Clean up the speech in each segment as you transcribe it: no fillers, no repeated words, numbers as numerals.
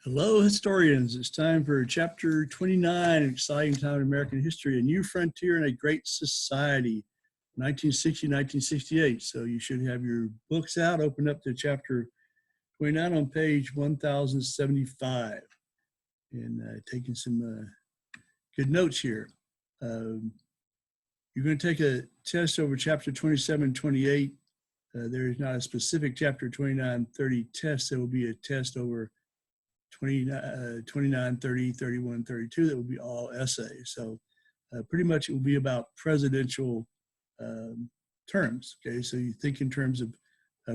Hello, historians. It's time for chapter 29, an exciting time in American history, a new frontier and a great society, 1960-1968. So you should have your books out, open up to chapter 29 on page 1075, and taking some good notes here. You're going to take a test over chapter 27, 28. There is not a specific chapter 29, 30 test. There will be a test over 29, 30, 31, 32, that will be all essays. So pretty much it will be about presidential terms, okay? So you think in terms of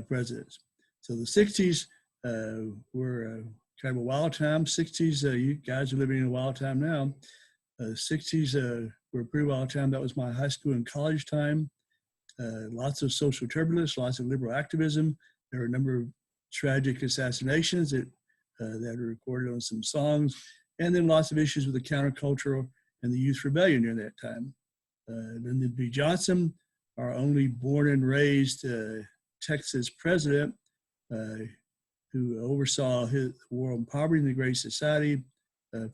presidents. So the 60s were kind of a wild time. 60s, you guys are living in a wild time now. 60s were a pretty wild time. That was my high school and college time. Lots of social turbulence, lots of liberal activism. There were a number of tragic assassinations that are recorded on some songs, and then lots of issues with the counterculture and the youth rebellion during that time. Lyndon B. Johnson, our only born and raised Texas president, who oversaw his war on poverty and the Great Society,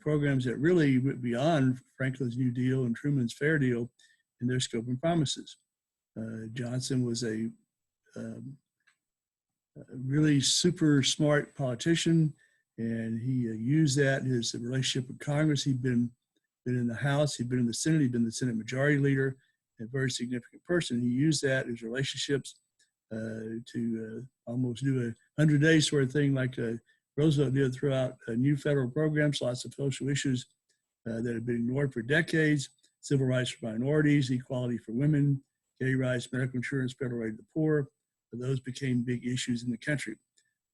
programs that really went beyond Franklin's New Deal and Truman's Fair Deal in their scope and promises. Johnson was a really super smart politician, and he used that, his relationship with Congress. He'd been in the House, he'd been in the Senate, he'd been the Senate Majority Leader, a very significant person. He used that, his relationships, to almost do a 100 days sort of thing like Roosevelt did, throughout new federal programs, lots of social issues that had been ignored for decades: civil rights for minorities, equality for women, gay rights, medical insurance, federal aid to the poor. Those became big issues in the country.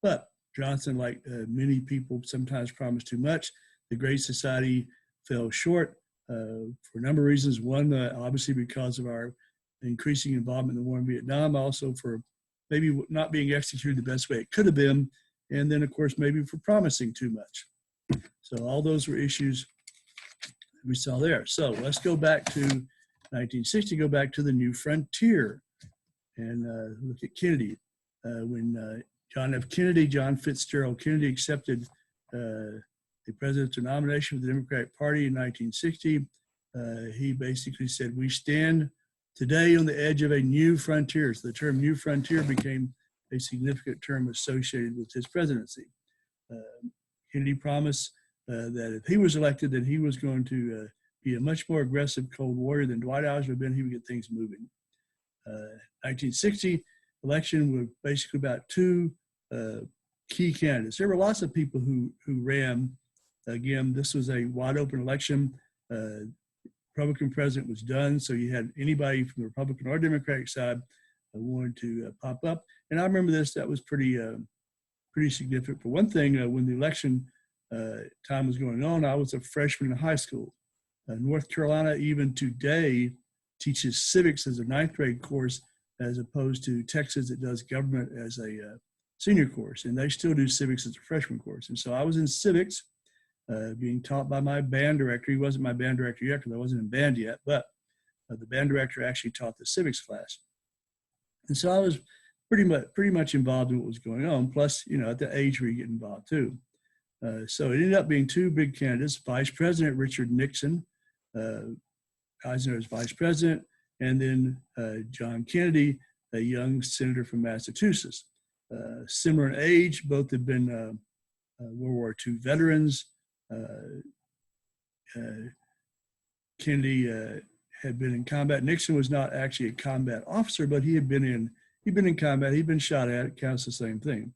But Johnson, like many people, sometimes promised too much. The Great Society fell short for a number of reasons. One, obviously because of our increasing involvement in the war in Vietnam, also for maybe not being executed the best way it could have been, and then, of course, maybe for promising too much. So all those were issues we saw there. So let's go back to 1960, go back to the new frontier, and look at Kennedy. When John Fitzgerald Kennedy accepted the presidential nomination for the Democratic Party in 1960, he basically said, "We stand today on the edge of a new frontier." So the term new frontier became a significant term associated with his presidency. Kennedy promised that if he was elected, that he was going to be a much more aggressive Cold Warrior than Dwight Eisenhower had been. He would get things moving. 1960 election was basically about two key candidates. There were lots of people who ran. Again, this was a wide open election. Republican president was done, so you had anybody from the Republican or Democratic side wanted to pop up. And I remember this; that was pretty significant. For one thing, when the election time was going on, I was a freshman in high school. North Carolina, even today, teaches civics as a ninth grade course, as opposed to Texas that does government as a senior course, and they still do civics as a freshman course. And so I was in civics, being taught by my band director. He wasn't my band director yet because I wasn't in band yet, but the band director actually taught the civics class. And so I was pretty much involved in what was going on. Plus, at the age where you get involved too. So it ended up being two big candidates: Vice President Richard Nixon, Eisenhower's vice president, and then John Kennedy, a young senator from Massachusetts. Similar in age, both had been World War II veterans. Kennedy had been in combat. Nixon was not actually a combat officer, but he'd been in combat. He'd been shot at. It counts the same thing.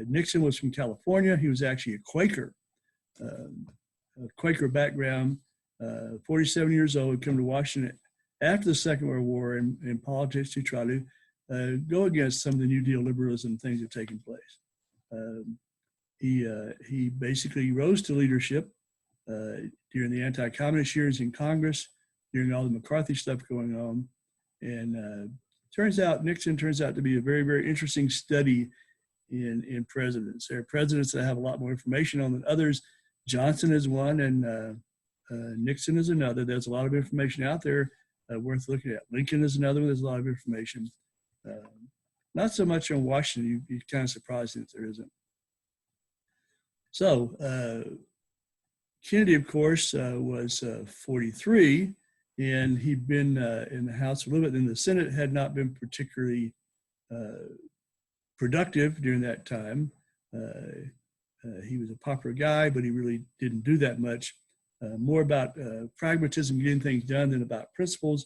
Nixon was from California. He was actually a Quaker, background. 47 years old, had come to Washington after the Second World War in politics to try to go against some of the New Deal liberalism things that have taken place. He basically rose to leadership during the anti-communist years in Congress, during all the McCarthy stuff going on. And Nixon turns out to be a very, very interesting study in presidents. There are presidents that have a lot more information on than others. Johnson is one, and Nixon is another. There's a lot of information out there worth looking at. Lincoln is another one. There's a lot of information. Not so much on Washington. You'd be kind of surprised if there isn't. So Kennedy, of course, was 43, and he'd been in the House a little bit. In the Senate, had not been particularly productive during that time. He was a popular guy, but he really didn't do that much. More about pragmatism, getting things done, than about principles,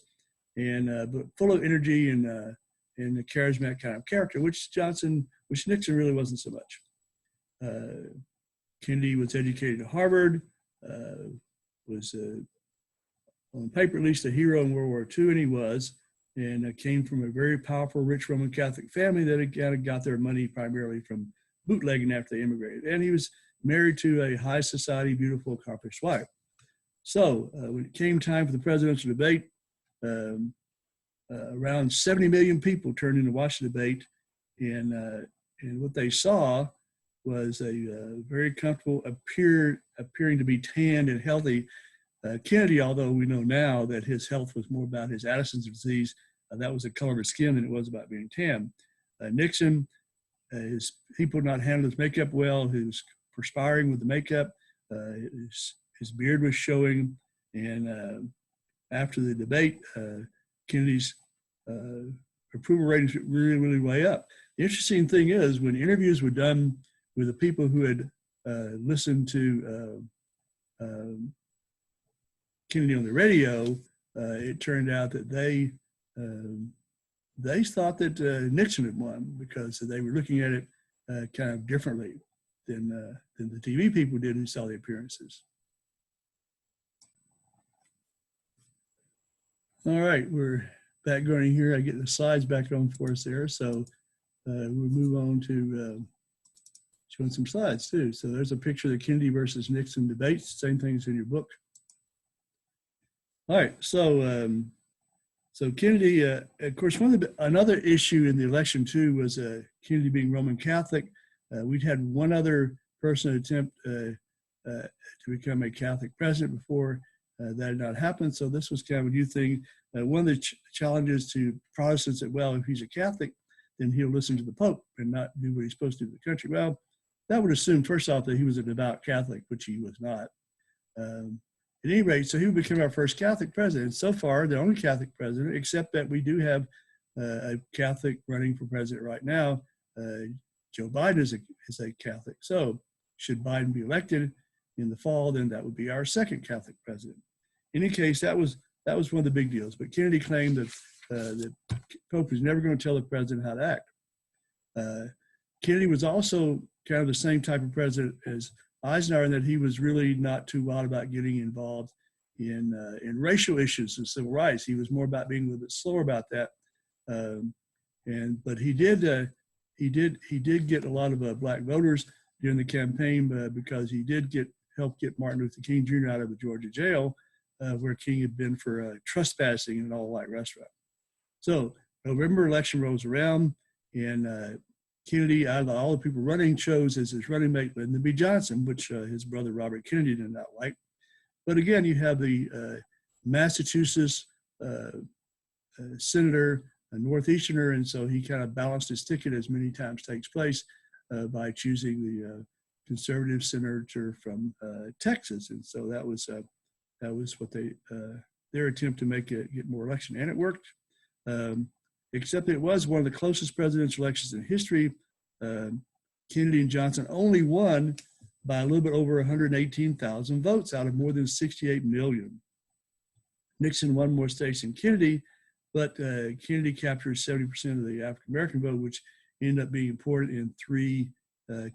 and but full of energy and a charismatic kind of character, which Nixon really wasn't so much. Kennedy was educated at Harvard, was on paper at least a hero in World War II, and he was, and came from a very powerful, rich Roman Catholic family that had got their money primarily from bootlegging after they immigrated. And he was married to a high society, beautiful, accomplished wife. So when it came time for the presidential debate, around 70 million people turned in to watch the debate, and what they saw was a very comfortable, appearing to be tanned and healthy Kennedy, although we know now that his health was more about his Addison's disease, that was the color of his skin, than it was about being tan. Nixon, his people not handled his makeup well. He was perspiring with the makeup. His beard was showing, and after the debate, Kennedy's approval ratings went really, really way up. The interesting thing is, when interviews were done with the people who had listened to Kennedy on the radio, it turned out that they thought that Nixon had won, because they were looking at it kind of differently than the TV people did who saw the appearances. All right, we're back going here. I get the slides back on for us there. So we'll move on to showing some slides too. So there's a picture of the Kennedy versus Nixon debates. Same things in your book. All right, so so Kennedy, of course, another issue in the election too was Kennedy being Roman Catholic. We'd had one other person attempt to become a Catholic president before. That had not happened, so this was kind of a new thing. One of the challenges to Protestants that, well, if he's a Catholic, then he'll listen to the Pope and not do what he's supposed to do to the country. Well, that would assume, first off, that he was a devout Catholic, which he was not. At any rate, so he would become our first Catholic president. So far, the only Catholic president, except that we do have a Catholic running for president right now. Joe Biden is a Catholic. So should Biden be elected in the fall, then that would be our second Catholic president. In any case, that was one of the big deals. But Kennedy claimed that the Pope was never going to tell the president how to act. Kennedy was also kind of the same type of president as Eisenhower, in that he was really not too wild about getting involved in racial issues and civil rights. He was more about being a little bit slower about that. But he did get a lot of black voters during the campaign because he did help get Martin Luther King Jr. out of the Georgia jail, where King had been for trespassing in an all-white restaurant. So November election rolls around, and Kennedy, out of all the people running, chose as his running mate Lyndon B. Johnson, which his brother Robert Kennedy did not like. But again, you have the Massachusetts senator, a Northeasterner, and so he kind of balanced his ticket, as many times takes place, by choosing the conservative senator from Texas. And so that was what their attempt to get more election, and it worked. Except it was one of the closest presidential elections in history. Kennedy and Johnson only won by a little bit over 118,000 votes out of more than 68 million. Nixon won more states than Kennedy, but Kennedy captured 70% of the African-American vote, which ended up being important in 3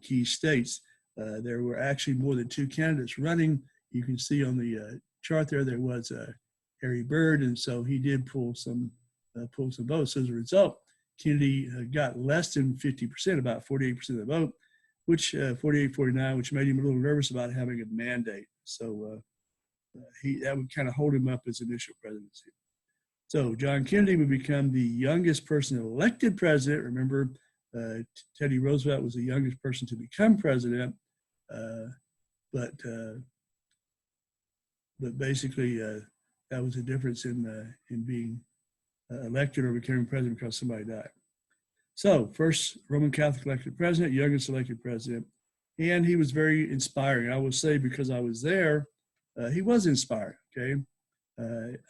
key states. There were actually more than 2 candidates running. You can see on the chart there was Harry Byrd, and so he did pull some votes. As a result, Kennedy got less than 50%, about 48% of the vote, which 48-49, which made him a little nervous about having a mandate. So that would kind of hold him up his initial presidency. So John Kennedy would become the youngest person elected president. Remember, Teddy Roosevelt was the youngest person to become president, but basically that was the difference in being elected or becoming president because somebody died. So first Roman Catholic elected president, youngest elected president, and he was very inspiring. I will say, because I was there, he was inspiring. Okay,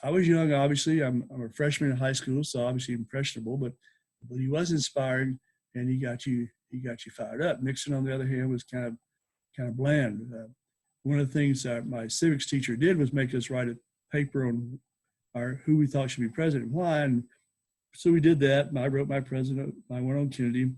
I was young, obviously. I'm a freshman in high school, so obviously impressionable, but he was inspiring, and he got you fired up. Nixon, on the other hand, was kind of bland. One of the things that my civics teacher did was make us write a paper on who we thought should be president and why. And so we did that. I wrote my president, my one on Kennedy.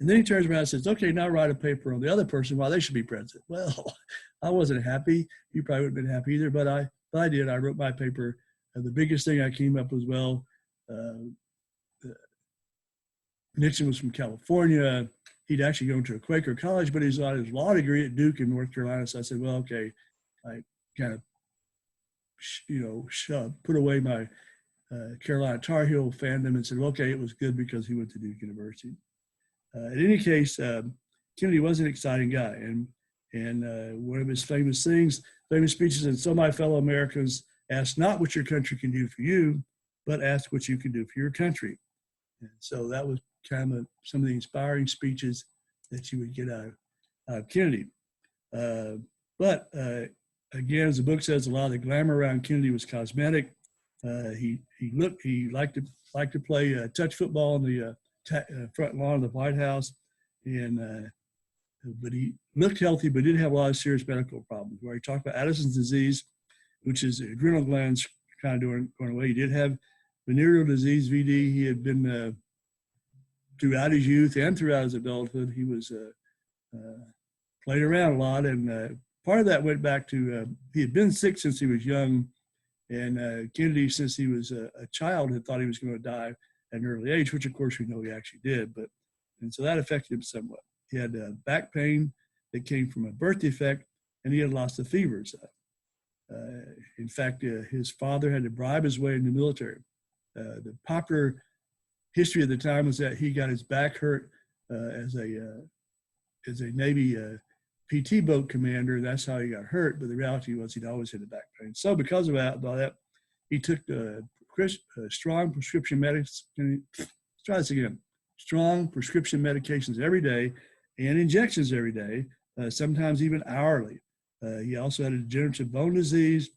And then he turns around and says, okay, now write a paper on the other person why they should be president. Well, I wasn't happy. You probably wouldn't have been happy either, but I did. I wrote my paper. The biggest thing I came up with, well, Nixon was from California. He'd actually gone to a Quaker college, but he's got his law degree at Duke in North Carolina. So I said, well, okay, I kind of, put away my Carolina Tar Heel fandom and said, well, okay, it was good because he went to Duke University. In any case, Kennedy was an exciting guy, and one of his famous speeches, and so my fellow Americans, ask not what your country can do for you, but ask what you can do for your country. And so that was kind of some of the inspiring speeches that you would get out of Kennedy. But again, as the book says, a lot of the glamour around Kennedy was cosmetic. He liked to play touch football on the front lawn of the White House, and but he looked healthy, but did have a lot of serious medical problems. Where he talked about Addison's disease, which is adrenal glands kind of going away. He did have venereal disease, VD. He had been throughout his youth and throughout his adulthood. He was played around a lot, and part of that went back to he had been sick since he was young, and Kennedy, since he was a child, had thought he was going to die at an early age, which of course we know he actually did. And so that affected him somewhat. He had back pain that came from a birth defect, and he had lots of fevers. In fact, his father had to bribe his way in the military. The popular history of the time was that he got his back hurt as a Navy PT boat commander. That's how he got hurt. But the reality was he'd always had a back pain. So because of that, he took strong prescription medications. Try this again. Strong prescription medications every day and injections every day, sometimes even hourly. He also had a degenerative bone disease,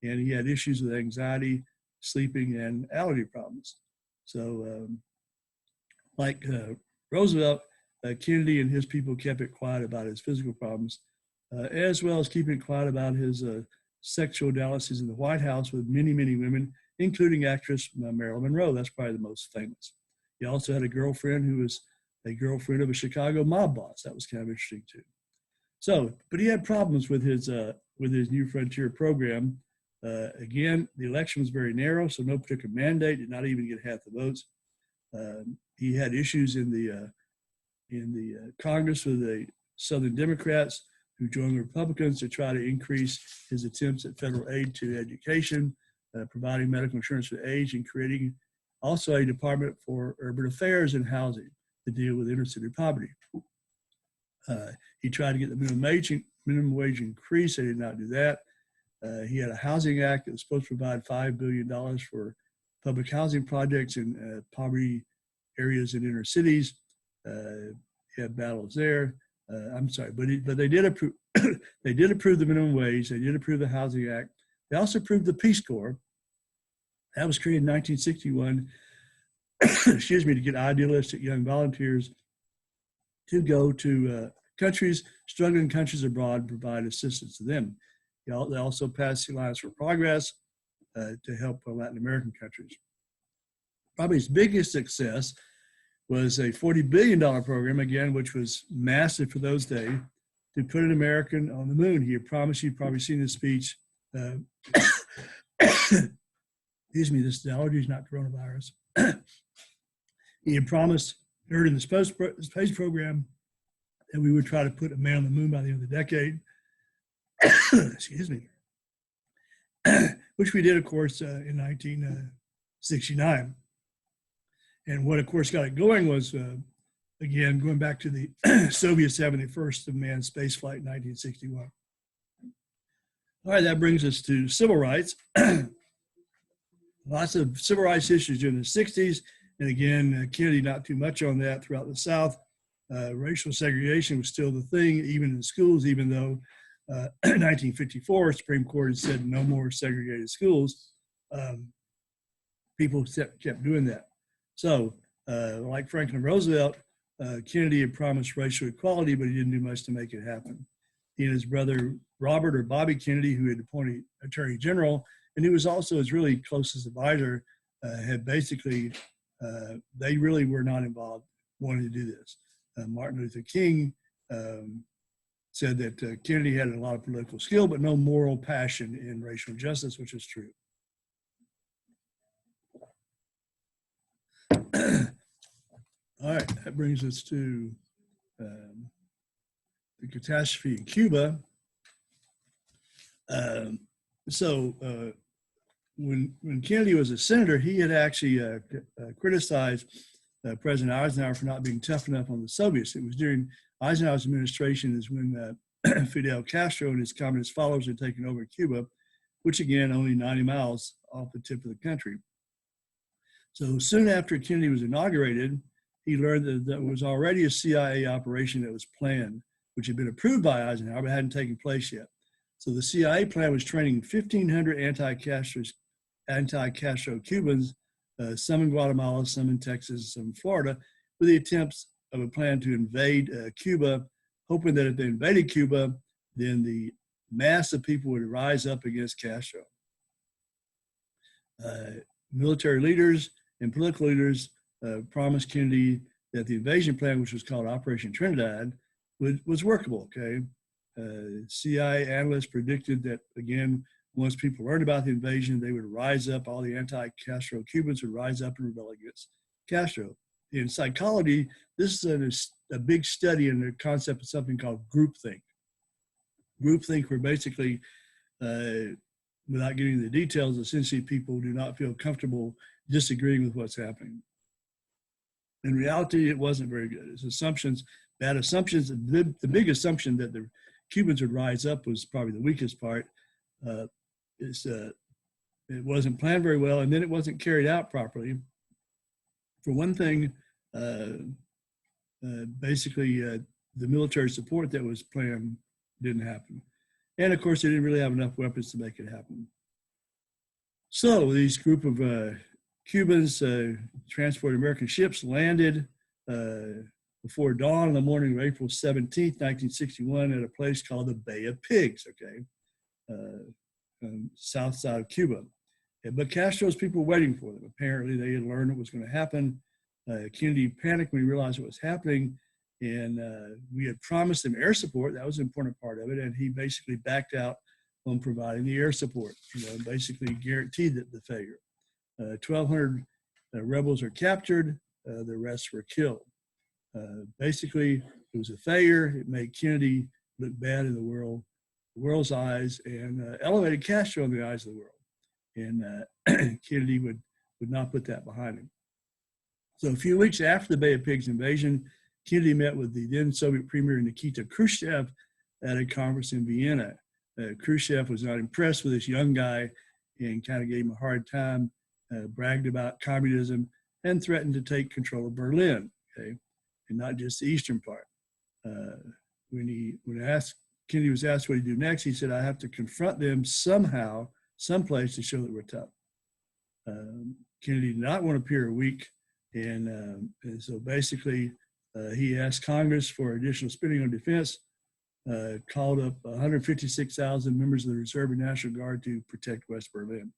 and he had issues with anxiety, sleeping, and allergy problems. So like Roosevelt, Kennedy and his people kept it quiet about his physical problems, as well as keeping it quiet about his sexual dalliances in the White House with many, many women, including actress Marilyn Monroe. That's probably the most famous. He also had a girlfriend who was a girlfriend of a Chicago mob boss. That was kind of interesting too. So, but he had problems with his New Frontier program. Again, the election was very narrow, so no particular mandate, did not even get half the votes. He had issues in the Congress with the Southern Democrats who joined the Republicans to try to increase his attempts at federal aid to education, providing medical insurance for age, and creating also a department for urban affairs and housing to deal with inner city poverty. He tried to get the minimum wage increase. They did not do that. He had a housing act that was supposed to provide $5 billion for public housing projects in poverty areas in inner cities. He had battles there. I'm sorry, but they did approve. They did approve the minimum wage. They did approve the housing act. They also approved the Peace Corps. That was created in 1961. Excuse me, to get idealistic young volunteers to go to struggling countries abroad, and provide assistance to them. They also passed the Alliance for Progress to help Latin American countries. Probably his biggest success was a $40 billion program, again, which was massive for those days, to put an American on the moon. He had promised, you've probably seen his speech. Excuse me, this is allergies, not coronavirus. He had promised during the space program that we would try to put a man on the moon by the end of the decade. Excuse me. Which we did, of course, in 1969. And what, of course, got it going was, again, going back to the Soviets having the first manned space flight in 1961. All right, that brings us to civil rights. Lots of civil rights issues during the 60s. And again, Kennedy, not too much on that throughout the South. racial segregation was still the thing, even in schools, even though in 1954, Supreme Court had said no more segregated schools. People kept doing that. So, like Franklin Roosevelt, Kennedy had promised racial equality, but he didn't do much to make it happen. He and his brother Robert, or Bobby Kennedy, who had appointed Attorney General, and who was also his really closest advisor, had basically, they really were not involved wanting to do this. Martin Luther King said that Kennedy had a lot of political skill, but no moral passion in racial justice, which is true. All right, that brings us to the catastrophe in Cuba. When Kennedy was a senator, he had actually criticized President Eisenhower for not being tough enough on the Soviets. It was during Eisenhower's administration is when Fidel Castro and his communist followers had taken over Cuba, which again, only 90 miles off the tip of the country. So soon after Kennedy was inaugurated, he learned that there was already a CIA operation that was planned, which had been approved by Eisenhower, but hadn't taken place yet. So the CIA plan was training 1,500 anti-Castro Cubans, some in Guatemala, some in Texas, some in Florida, with the attempts of a plan to invade Cuba, hoping that if they invaded Cuba, then the mass of people would rise up against Castro. Military leaders and political leaders promised Kennedy that the invasion plan, which was called Operation Trinidad, was workable, okay? CIA analysts predicted that, again, once people learned about the invasion, they would rise up, all the anti-Castro Cubans would rise up and rebel against Castro. In psychology, this is a big study in the concept of something called groupthink. Groupthink, where basically, without getting into the details, essentially people do not feel comfortable disagreeing with what's happening. In reality, it wasn't very good. It's assumptions, bad assumptions. The big assumption that the Cubans would rise up was probably the weakest part. It wasn't planned very well, and then it wasn't carried out properly. For one thing, basically the military support that was planned didn't happen. And of course, they didn't really have enough weapons to make it happen. So these group of Cubans transported American ships landed before dawn on the morning of April 17th, 1961 at a place called the Bay of Pigs, okay, south side of Cuba. But Castro's people were waiting for them. Apparently they had learned what was going to happen. Kennedy panicked when he realized what was happening, and we had promised him air support. That was an important part of it, and he basically backed out on providing the air support, basically guaranteed the failure. 1,200 rebels were captured, the rest were killed. Basically, it was a failure. It made Kennedy look bad in the world's eyes, and elevated Castro in the eyes of the world. And Kennedy would not put that behind him. So a few weeks after the Bay of Pigs invasion, Kennedy met with the then Soviet Premier Nikita Khrushchev at a conference in Vienna. Khrushchev was not impressed with this young guy and kind of gave him a hard time, bragged about communism, and threatened to take control of Berlin, okay, and not just the eastern part. When Kennedy was asked what he'd do next, he said, "I have to confront them somehow, someplace to show that we're tough." Kennedy did not want to appear weak, and so basically he asked Congress for additional spending on defense, called up 156,000 members of the Reserve and National Guard to protect West Berlin.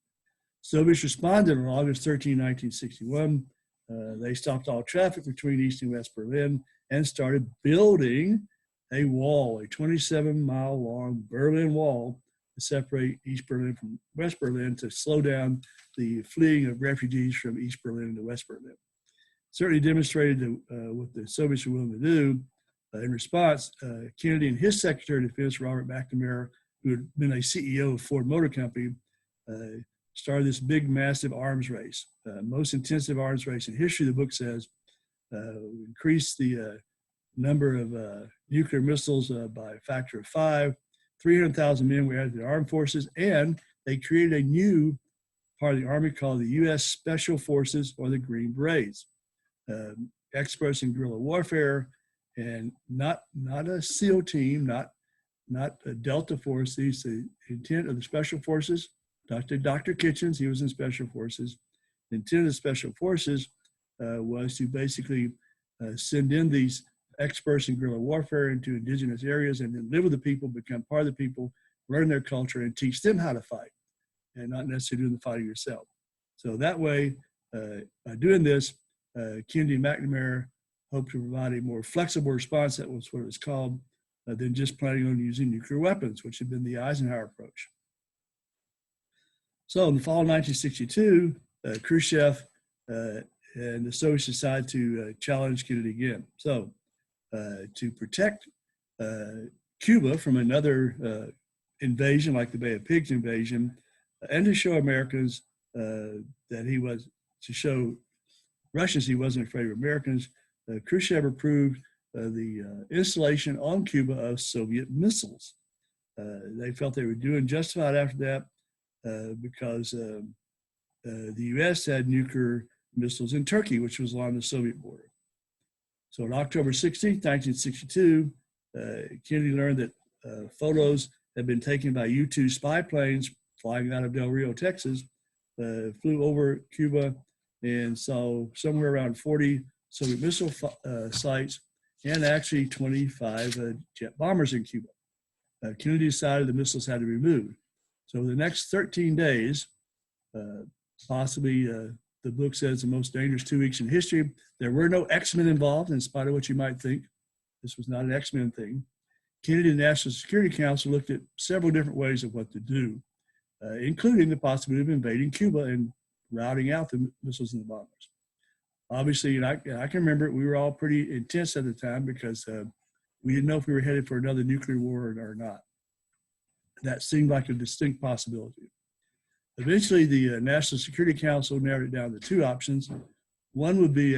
Soviets responded on August 13, 1961. They stopped all traffic between East and West Berlin and started building a wall, a 27-mile long Berlin Wall to separate East Berlin from West Berlin, to slow down the fleeing of refugees from East Berlin to West Berlin. Certainly demonstrated what the Soviets were willing to do. In response, Kennedy and his Secretary of Defense, Robert McNamara, who had been a CEO of Ford Motor Company, started this big, massive arms race, most intensive arms race in history, the book says. Increased the number of nuclear missiles by a factor of 5. 300,000 men were added to the armed forces, and they created a new part of the Army called the U.S. Special Forces, or the Green Berets. Experts in guerrilla warfare and not a SEAL team, not a Delta Force. The intent of the Special Forces, Dr. Kitchens, he was in Special Forces. The intent of the Special Forces was to basically send in these experts in guerrilla warfare into indigenous areas and then live with the people, become part of the people, learn their culture, and teach them how to fight, and not necessarily doing the fighting yourself. So that way, by doing this, Kennedy and McNamara hoped to provide a more flexible response, that was what it was called, than just planning on using nuclear weapons, which had been the Eisenhower approach. So in the fall of 1962, Khrushchev and the Soviets decided to challenge Kennedy again. So to protect Cuba from another invasion like the Bay of Pigs invasion, and to show Americans that he was, to show Russians he wasn't afraid of Americans, Khrushchev approved the installation on Cuba of Soviet missiles. They felt they were doing justified after that because the U.S. had nuclear missiles in Turkey, which was along the Soviet border. So on October 16, 1962, Kennedy learned that photos had been taken by U-2 spy planes flying out of Del Rio, Texas, flew over Cuba and saw somewhere around 40 Soviet missile sites and actually 25 jet bombers in Cuba. Kennedy decided the missiles had to be removed. So the next 13 days, possibly the book says the most dangerous 2 weeks in history, there were no X-Men involved, in spite of what you might think. This was not an X-Men thing. Kennedy and the National Security Council looked at several different ways of what to do, including the possibility of invading Cuba and routing out the missiles and the bombers. Obviously, and I can remember we were all pretty intense at the time because we didn't know if we were headed for another nuclear war or not. That seemed like a distinct possibility. Eventually, the National Security Council narrowed it down to 2 options. One would be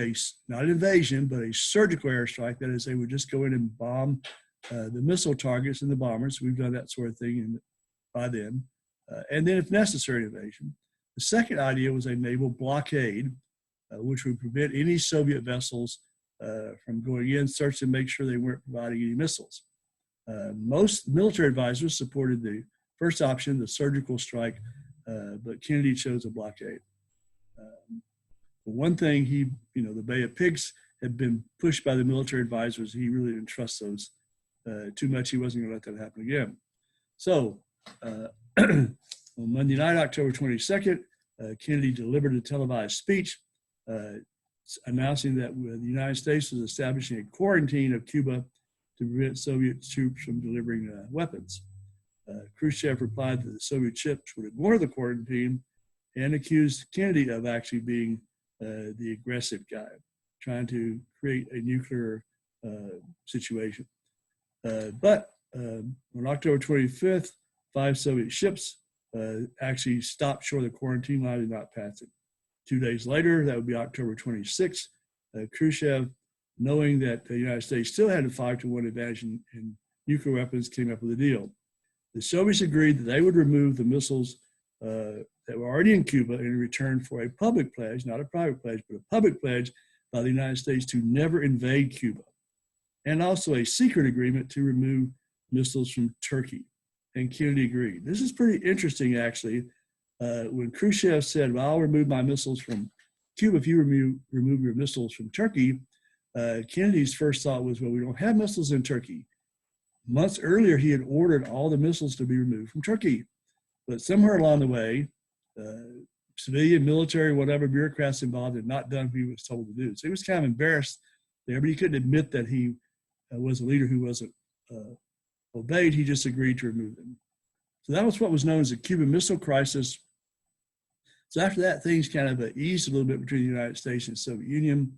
not an invasion, but a surgical airstrike. That is, they would just go in and bomb the missile targets and the bombers. We've done that sort of thing by then. And then, if necessary, invasion. The second idea was a naval blockade, which would prevent any Soviet vessels from going in, search and make sure they weren't providing any missiles. Most military advisors supported the first option, the surgical strike, but Kennedy chose a blockade. One thing the Bay of Pigs had been pushed by the military advisors. He really didn't trust those too much. He wasn't going to let that happen again. So on Monday night, October 22nd, Kennedy delivered a televised speech announcing that the United States was establishing a quarantine of Cuba to prevent Soviet troops from delivering weapons. Khrushchev replied that the Soviet ships would ignore the quarantine and accused Kennedy of actually being the aggressive guy, trying to create a nuclear situation. But on October 25th, 5 Soviet ships actually stopped short of the quarantine line and not pass it. 2 days later, that would be October 26th, Khrushchev, knowing that the United States still had a 5-1 advantage in nuclear weapons, came up with a deal. The Soviets agreed that they would remove the missiles that were already in Cuba in return for a public pledge, not a private pledge, but a public pledge by the United States to never invade Cuba, and also a secret agreement to remove missiles from Turkey. And Kennedy agreed. This is pretty interesting, actually. When Khrushchev said, well, I'll remove my missiles from Cuba if you remove your missiles from Turkey, Kennedy's first thought was, well, we don't have missiles in Turkey. Months earlier, he had ordered all the missiles to be removed from Turkey. But somewhere along the way, civilian, military, whatever bureaucrats involved had not done what he was told to do. So he was kind of embarrassed there, but he couldn't admit that he was a leader who wasn't obeyed. He just agreed to remove them. So that was what was known as the Cuban Missile Crisis. So after that, things kind of eased a little bit between the United States and the Soviet Union.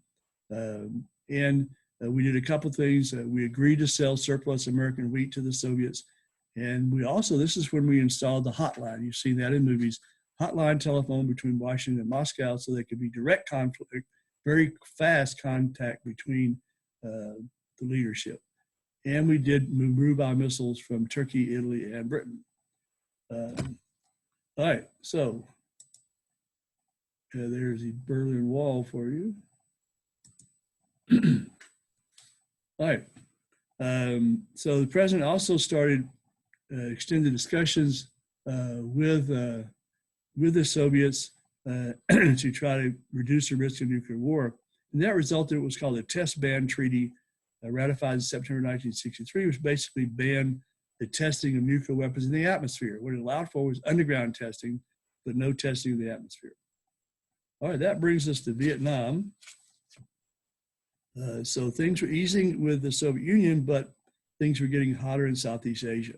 And we did a couple of things. We agreed to sell surplus American wheat to the Soviets. And we also, this is when we installed the hotline. You've seen that in movies. Hotline telephone between Washington and Moscow, so there could be direct conflict, very fast contact between the leadership. And we did remove our missiles from Turkey, Italy, and Britain. All right, so there's the Berlin Wall for you. All right, So the president also started extended discussions with the Soviets to try to reduce the risk of nuclear war. And that resulted in what was called the Test Ban Treaty, ratified in September 1963, which basically banned the testing of nuclear weapons in the atmosphere. What it allowed for was underground testing, but no testing of the atmosphere. All right, that brings us to Vietnam. So things were easing with the Soviet Union, but things were getting hotter in Southeast Asia,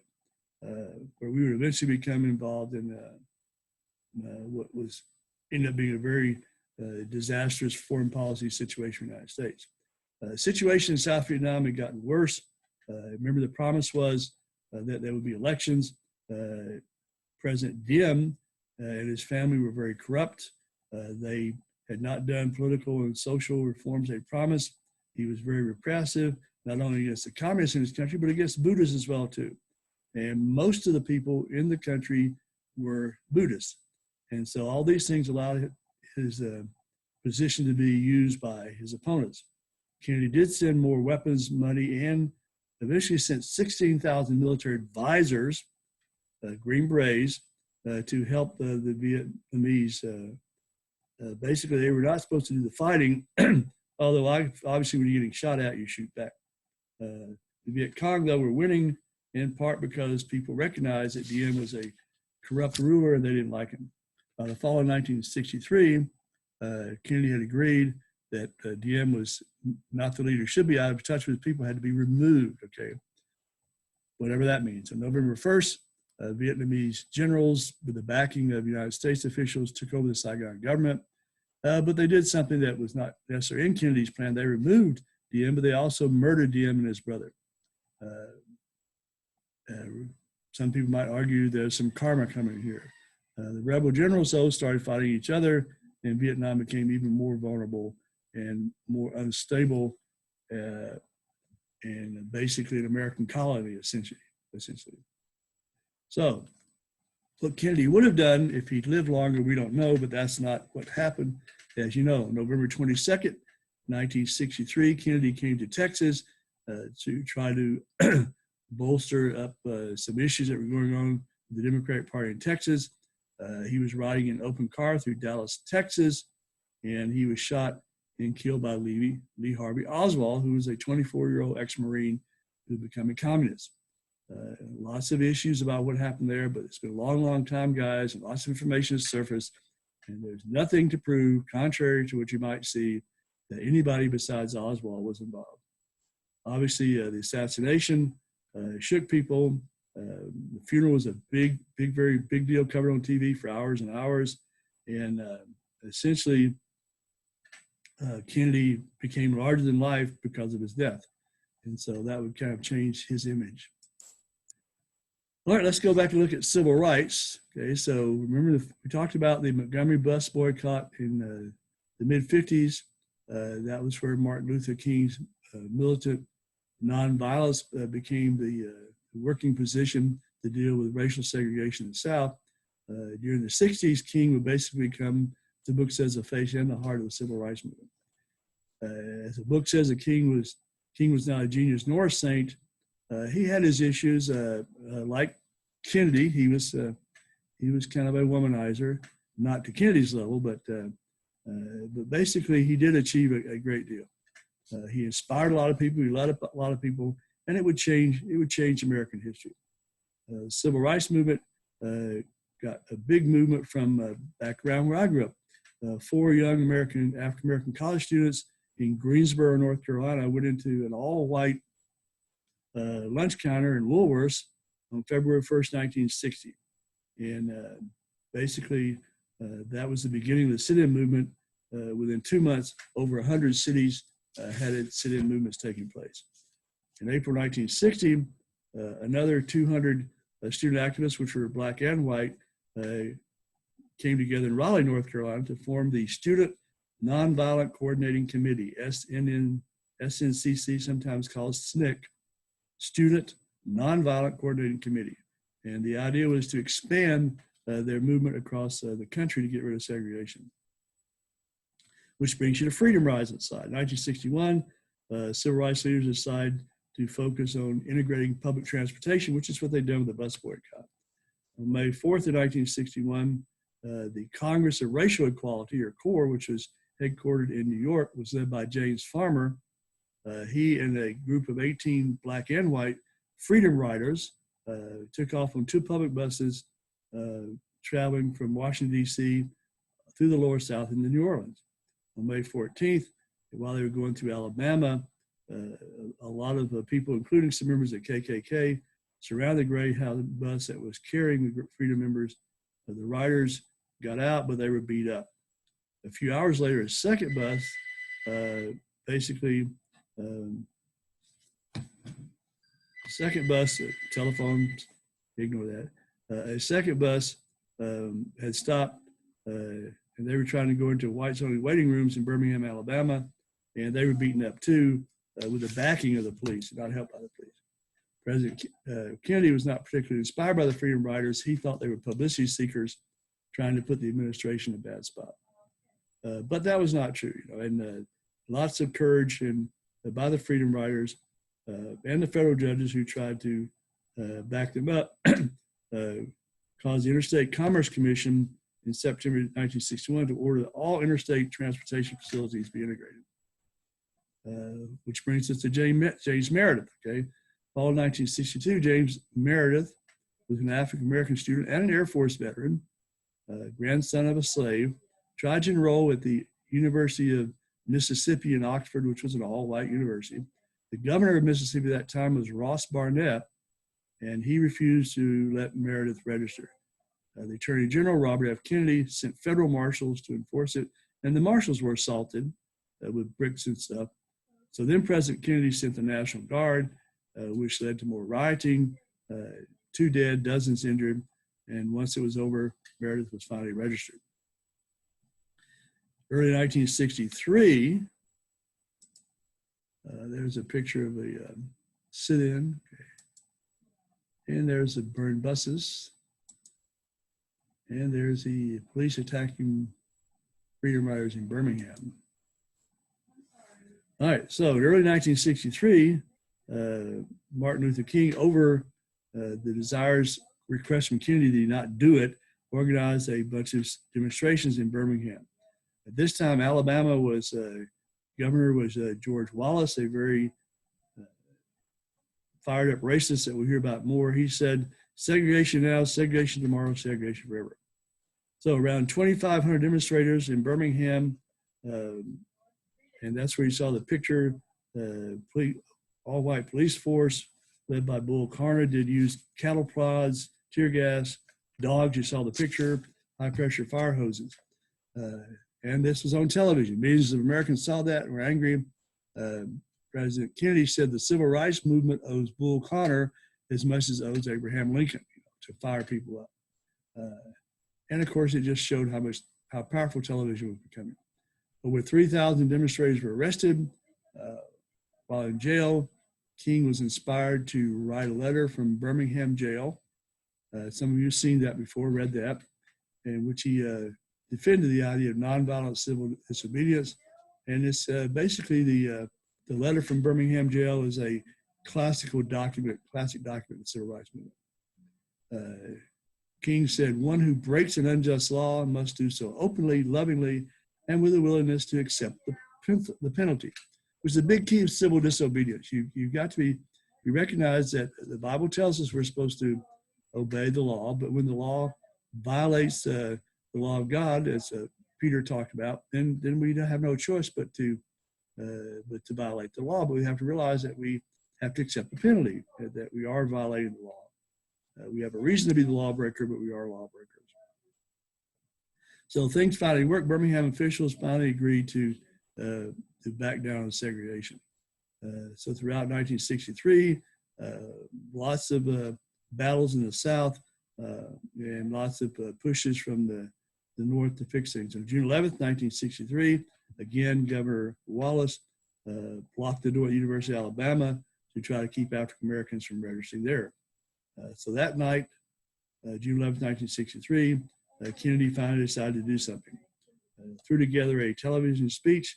where we would eventually become involved in what was ended up being a very disastrous foreign policy situation for the United States. The situation in South Vietnam had gotten worse. Remember, the promise was that there would be elections. President Diem and his family were very corrupt. They had not done political and social reforms they promised. He was very repressive, not only against the communists in his country, but against Buddhists as well, too. And most of the people in the country were Buddhists. And so all these things allowed his position to be used by his opponents. Kennedy did send more weapons, money, and eventually sent 16,000 military advisors, Green Berets, to help the Vietnamese. Basically, they were not supposed to do the fighting, although obviously when you're getting shot at, you shoot back. The Viet Cong, though, were winning in part because people recognized that Diem was a corrupt ruler and they didn't like him. By the fall of 1963, Kennedy had agreed that Diem was not the leader, should be out of touch with people, had to be removed, okay? Whatever that means. On November 1st, Vietnamese generals, with the backing of United States officials, took over the Saigon government. But they did something that was not necessarily in Kennedy's plan. They removed Diem, but they also murdered Diem and his brother. Some people might argue there's some karma coming here. The rebel generals, though, started fighting each other, and Vietnam became even more vulnerable and more unstable, and basically an American colony, essentially. So what Kennedy would have done if he'd lived longer, we don't know, but that's not what happened. As you know, November 22nd, 1963, Kennedy came to Texas to try to bolster up some issues that were going on with the Democratic Party in Texas. He was riding in an open car through Dallas, Texas, and he was shot and killed by Lee Harvey Oswald, who was a 24-year-old ex-Marine who became a communist. Lots of issues about what happened there, but it's been a long, long time, guys, and lots of information has surfaced, and there's nothing to prove, contrary to what you might see, that anybody besides Oswald was involved. Obviously, the assassination shook people. The funeral was a very big deal, covered on TV for hours and hours, and essentially, Kennedy became larger than life because of his death, and so that would kind of change his image. All right, let's go back and look at civil rights. Okay, so remember we talked about the Montgomery bus boycott in the mid-50s. That was where Martin Luther King's militant nonviolence became the working position to deal with racial segregation in the South. During the 60s, King would basically become, the book says, the face and the heart of the civil rights movement. As the book says, King was not a genius nor a saint. He had his issues, like Kennedy. He was kind of a womanizer, not to Kennedy's level, but basically he did achieve a great deal. He inspired a lot of people. He led up a lot of people, and it would change American history. The civil rights movement got a big movement from back around where I grew up. 4 young African American college students in Greensboro, North Carolina, went into an all-white lunch counter in Woolworths on February 1st, 1960. And basically, that was the beginning of the sit-in movement. Within 2 months, over 100 cities had sit-in movements taking place. In April 1960, another 200 student activists, which were black and white, came together in Raleigh, North Carolina, to form the Student Nonviolent Coordinating Committee, SNCC, sometimes called SNCC, Student Nonviolent Coordinating Committee. And the idea was to expand their movement across the country to get rid of segregation. Which brings you to Freedom Rising side. 1961, civil rights leaders decide to focus on integrating public transportation, which is what they've done with the bus boycott. On May 4th of 1961, the Congress of Racial Equality, or CORE, which was headquartered in New York, was led by James Farmer. He and a group of 18 black and white freedom riders took off on 2 public buses traveling from Washington, D.C. through the lower South into New Orleans. On May 14th, while they were going through Alabama, a lot of people, including some members of KKK, surrounded the Greyhound bus that was carrying the freedom members. The riders got out, but they were beat up. A few hours later, a second bus, telephones, ignore that. A second bus had stopped, and they were trying to go into whites-only waiting rooms in Birmingham, Alabama, and they were beaten up too with the backing of the police, not helped by the police. President Kennedy was not particularly inspired by the Freedom Riders. He thought they were publicity seekers trying to put the administration in a bad spot. But that was not true, and lots of courage by the Freedom Riders and the federal judges who tried to back them up caused the Interstate Commerce Commission in September 1961 to order that all interstate transportation facilities be integrated. Which brings us to James Meredith, okay? Fall of 1962, James Meredith was an African-American student and an Air Force veteran, grandson of a slave, tried to enroll at the University of Mississippi in Oxford, which was an all-white university. The governor of Mississippi at that time was Ross Barnett, and he refused to let Meredith register. The Attorney General, Robert F. Kennedy, sent federal marshals to enforce it, and the marshals were assaulted with bricks and stuff. So then President Kennedy sent the National Guard, which led to more rioting, 2 dead, dozens injured, and once it was over, Meredith was finally registered. Early 1963, there's a picture of a sit-in, okay. And there's the burned buses, and there's the police attacking Freedom Riders in Birmingham. All right, so in early 1963, Martin Luther King, over the desires request from Kennedy that he not do it, organized a bunch of demonstrations in Birmingham. At this time, Alabama was, governor was George Wallace, a very fired up racist that we'll hear about more. He said, segregation now, segregation tomorrow, segregation forever. So around 2,500 demonstrators in Birmingham, and that's where you saw the picture, all-white police force led by Bull Connor did use cattle prods, tear gas, dogs, you saw the picture, high-pressure fire hoses. And this was on television. Millions of Americans saw that and were angry. President Kennedy said the civil rights movement owes Bull Connor as much as it owes Abraham Lincoln, to fire people up. And of course, it just showed how powerful television was becoming. Over 3,000 demonstrators were arrested. While in jail, King was inspired to write a letter from Birmingham jail. Some of you have seen that before, read that, in which he defended the idea of nonviolent civil disobedience. And it's basically the letter from Birmingham jail is a classic document of the civil rights movement. King said, one who breaks an unjust law must do so openly, lovingly, and with a willingness to accept the penalty, which is a big key of civil disobedience. You've got to be, you recognize that the Bible tells us we're supposed to obey the law, but when the law violates the law of God, as Peter talked about, then we have no choice but to violate the law. But we have to realize that we have to accept the penalty, that we are violating the law. We have a reason to be the lawbreaker, but we are lawbreakers. So things finally worked. Birmingham officials finally agreed to back down on segregation. So throughout 1963, lots of battles in the South and lots of pushes from the North to fix things. On June 11th, 1963, again, Governor Wallace blocked the door at the University of Alabama to try to keep African Americans from registering there. So that night, June 11th, 1963, Kennedy finally decided to do something. Threw together a television speech,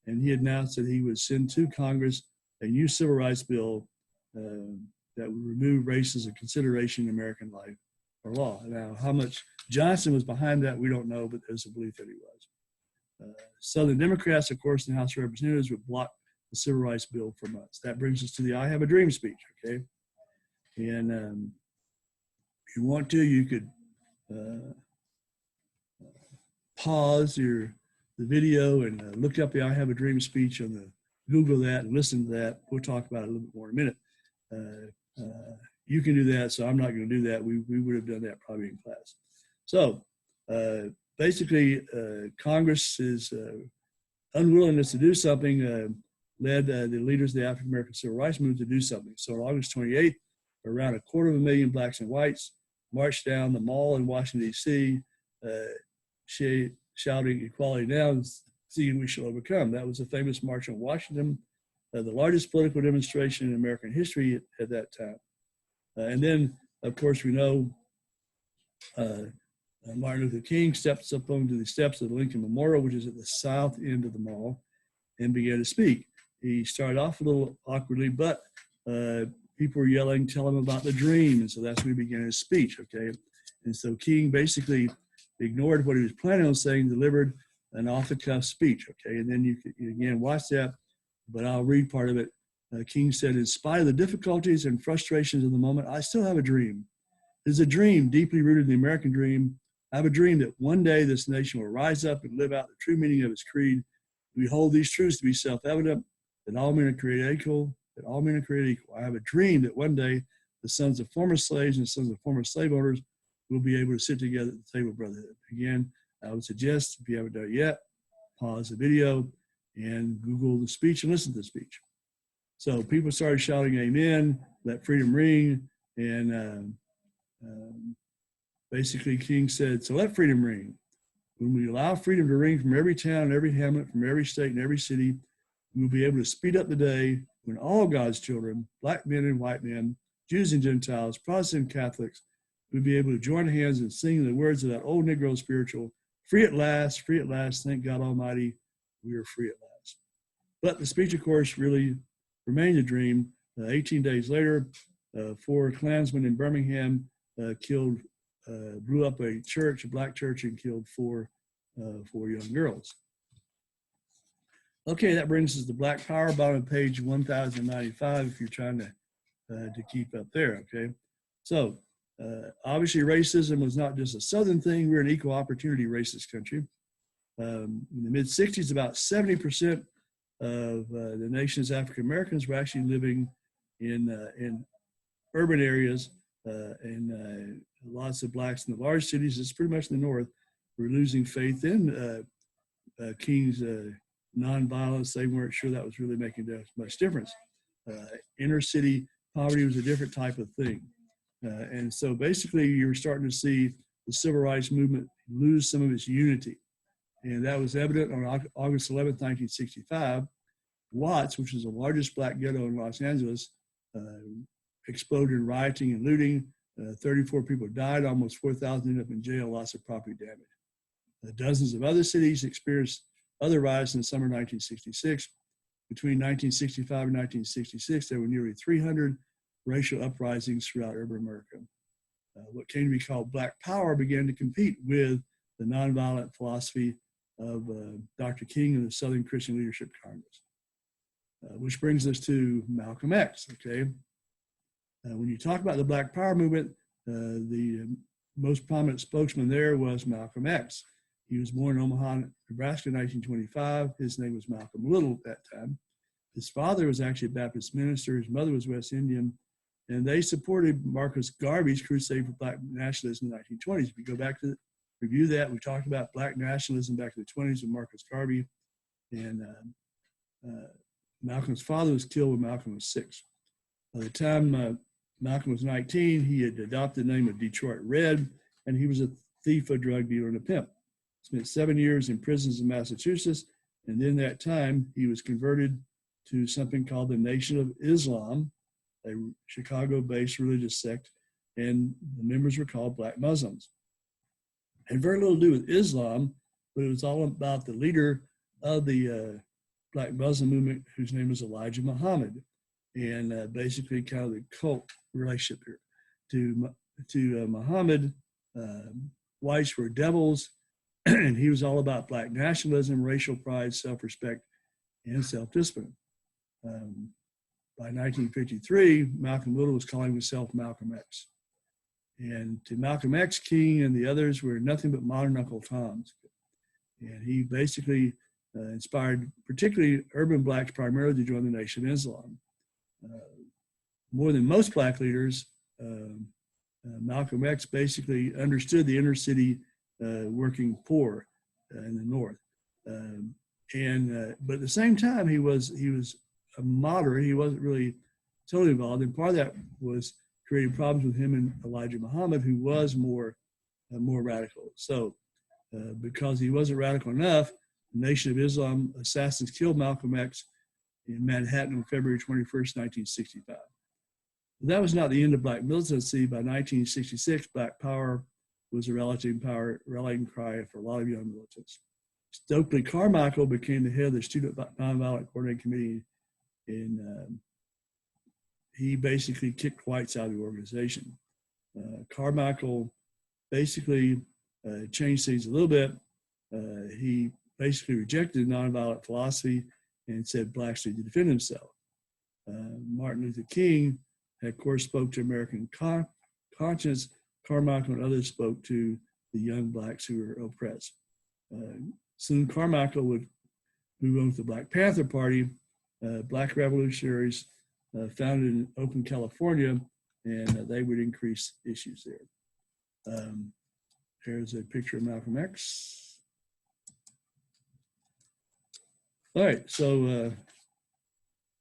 and he announced that he would send to Congress a new civil rights bill that would remove race as a consideration in American life or law. Now, how much Johnson was behind that, we don't know, but there's a belief that he was. Southern Democrats, of course, in the House of Representatives would block the Civil Rights Bill for months. That brings us to the I Have a Dream speech, okay? And if you want to, you could pause the video and look up the I Have a Dream speech on the Google that and listen to that. We'll talk about it a little bit more in a minute. You can do that, so I'm not going to do that. We would have done that probably in class. So basically, Congress's unwillingness to do something led the leaders of the African American Civil Rights Movement to do something. So on August 28th, around 250,000 blacks and whites marched down the mall in Washington, D.C., shouting "Equality now, and seeing we shall overcome." That was a famous march on Washington, the largest political demonstration in American history at that time. And then, of course, we know Martin Luther King steps up onto the steps of the Lincoln Memorial, which is at the south end of the mall, and began to speak. He started off a little awkwardly, but people were yelling, "Tell him about the dream." And so that's when he began his speech, okay? And so King basically ignored what he was planning on saying, delivered an off-the-cuff speech, okay? And then you can, again, watch that, but I'll read part of it. King said, "In spite of the difficulties and frustrations of the moment, I still have a dream. It is a dream deeply rooted in the American dream. I have a dream that one day this nation will rise up and live out the true meaning of its creed. We hold these truths to be self-evident, that all men are created equal, that all men are created equal. I have a dream that one day the sons of former slaves and sons of former slave owners will be able to sit together at the table of brotherhood." Again, I would suggest, if you haven't done it yet, pause the video and Google the speech and listen to the speech. So people started shouting "Amen," "Let freedom ring," and basically King said, "So let freedom ring. When we allow freedom to ring from every town, every hamlet, from every state and every city, we will be able to speed up the day when all God's children, black men and white men, Jews and Gentiles, Protestant and Catholics, will be able to join hands and sing the words of that old Negro spiritual, free at last, thank God Almighty, we are free at last." But the speech, of course, really remained a dream. 18 days later, 4 Klansmen in Birmingham blew up a church, a black church, and killed 4 young girls. Okay, that brings us to Black Power, bottom of page 1095, if you're trying to keep up there, okay? So, obviously racism was not just a Southern thing. We're an equal opportunity racist country. In the mid-60s, about 70% of the nation's African Americans were actually living in urban areas, and lots of blacks in the large cities. It's pretty much in the North. Were losing faith in King's nonviolence. They weren't sure that was really making much difference. Inner city poverty was a different type of thing. And so basically you're starting to see the civil rights movement lose some of its unity. And that was evident on August 11th, 1965. Watts, which is the largest black ghetto in Los Angeles, exploded in rioting and looting. 34 people died, almost 4,000 ended up in jail, lots of property damage. Dozens of other cities experienced other riots in the summer of 1966. Between 1965 and 1966, there were nearly 300 racial uprisings throughout urban America. What came to be called Black Power began to compete with the nonviolent philosophy of Dr. King and the Southern Christian Leadership Congress. Which brings us to Malcolm X, okay? When you talk about the Black Power movement, the most prominent spokesman there was Malcolm X. He was born in Omaha, Nebraska in 1925. His name was Malcolm Little at that time. His father was actually a Baptist minister. His mother was West Indian. And they supported Marcus Garvey's crusade for black nationalism in the 1920s. If you go back to review that, we talked about black nationalism back in the 20s with Marcus Garvey. And Malcolm's father was killed when Malcolm was 6. By the time Malcolm was 19, he had adopted the name of Detroit Red, and he was a thief, a drug dealer, and a pimp. Spent 7 years in prisons in Massachusetts, and in that time, he was converted to something called the Nation of Islam, a Chicago-based religious sect, and the members were called Black Muslims. It had very little to do with Islam, but it was all about the leader of the Black Muslim movement, whose name was Elijah Muhammad. and basically kind of the cult relationship here. To Muhammad, whites were devils, and he was all about black nationalism, racial pride, self-respect, and self-discipline. By 1953, Malcolm Little was calling himself Malcolm X. And to Malcolm X, King and the others were nothing but modern Uncle Toms. And he basically inspired particularly urban blacks primarily to join the Nation of Islam. More than most black leaders, Malcolm X basically understood the inner city working poor in the North. But at the same time, he was a moderate. He wasn't really totally involved. And part of that was creating problems with him and Elijah Muhammad, who was more radical. So because he wasn't radical enough, the Nation of Islam assassins killed Malcolm X in Manhattan on February 21st, 1965. That was not the end of black militancy. By 1966, Black Power was a rallying cry for a lot of young militants. Stokely Carmichael became the head of the Student Nonviolent Coordinating Committee, and he basically kicked whites out of the organization. Carmichael basically changed things a little bit. He basically rejected nonviolent philosophy and said blacks need to defend themselves. Martin Luther King had, of course, spoke to American conscience. Carmichael and others spoke to the young blacks who were oppressed. Soon Carmichael would move on to the Black Panther Party. Black revolutionaries founded in Oakland, California, and they would increase issues there. Here's a picture of Malcolm X. All right, so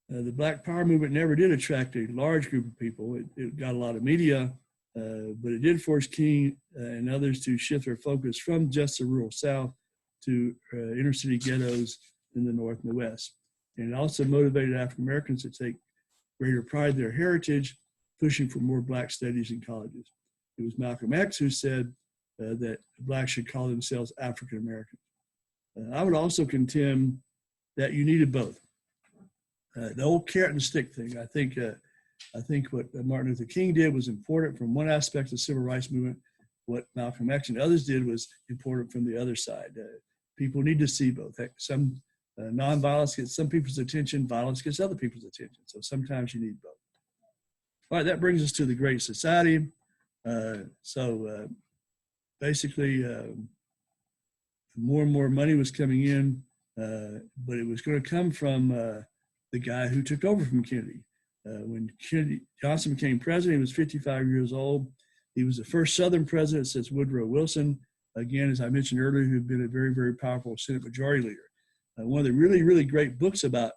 the Black Power movement never did attract a large group of people. It got a lot of media, but it did force King and others to shift their focus from just the rural South to inner city ghettos in the North and the West. And it also motivated African Americans to take greater pride in their heritage, pushing for more black studies in colleges. It was Malcolm X who said that blacks should call themselves African Americans. I would also contend that you needed both. The old carrot and stick thing. I think what Martin Luther King did was important from one aspect of the civil rights movement. What Malcolm X and others did was important from the other side. People need to see both. Some nonviolence gets some people's attention, violence gets other people's attention. So sometimes you need both. All right, that brings us to the Great Society. Basically, more and more money was coming in, but it was going to come from the guy who took over from Kennedy. When Kennedy Johnson became president, he was 55 years old. He was the first Southern president since Woodrow Wilson, again, as I mentioned earlier, who had been a very, very powerful Senate Majority Leader. One of the really, really great books about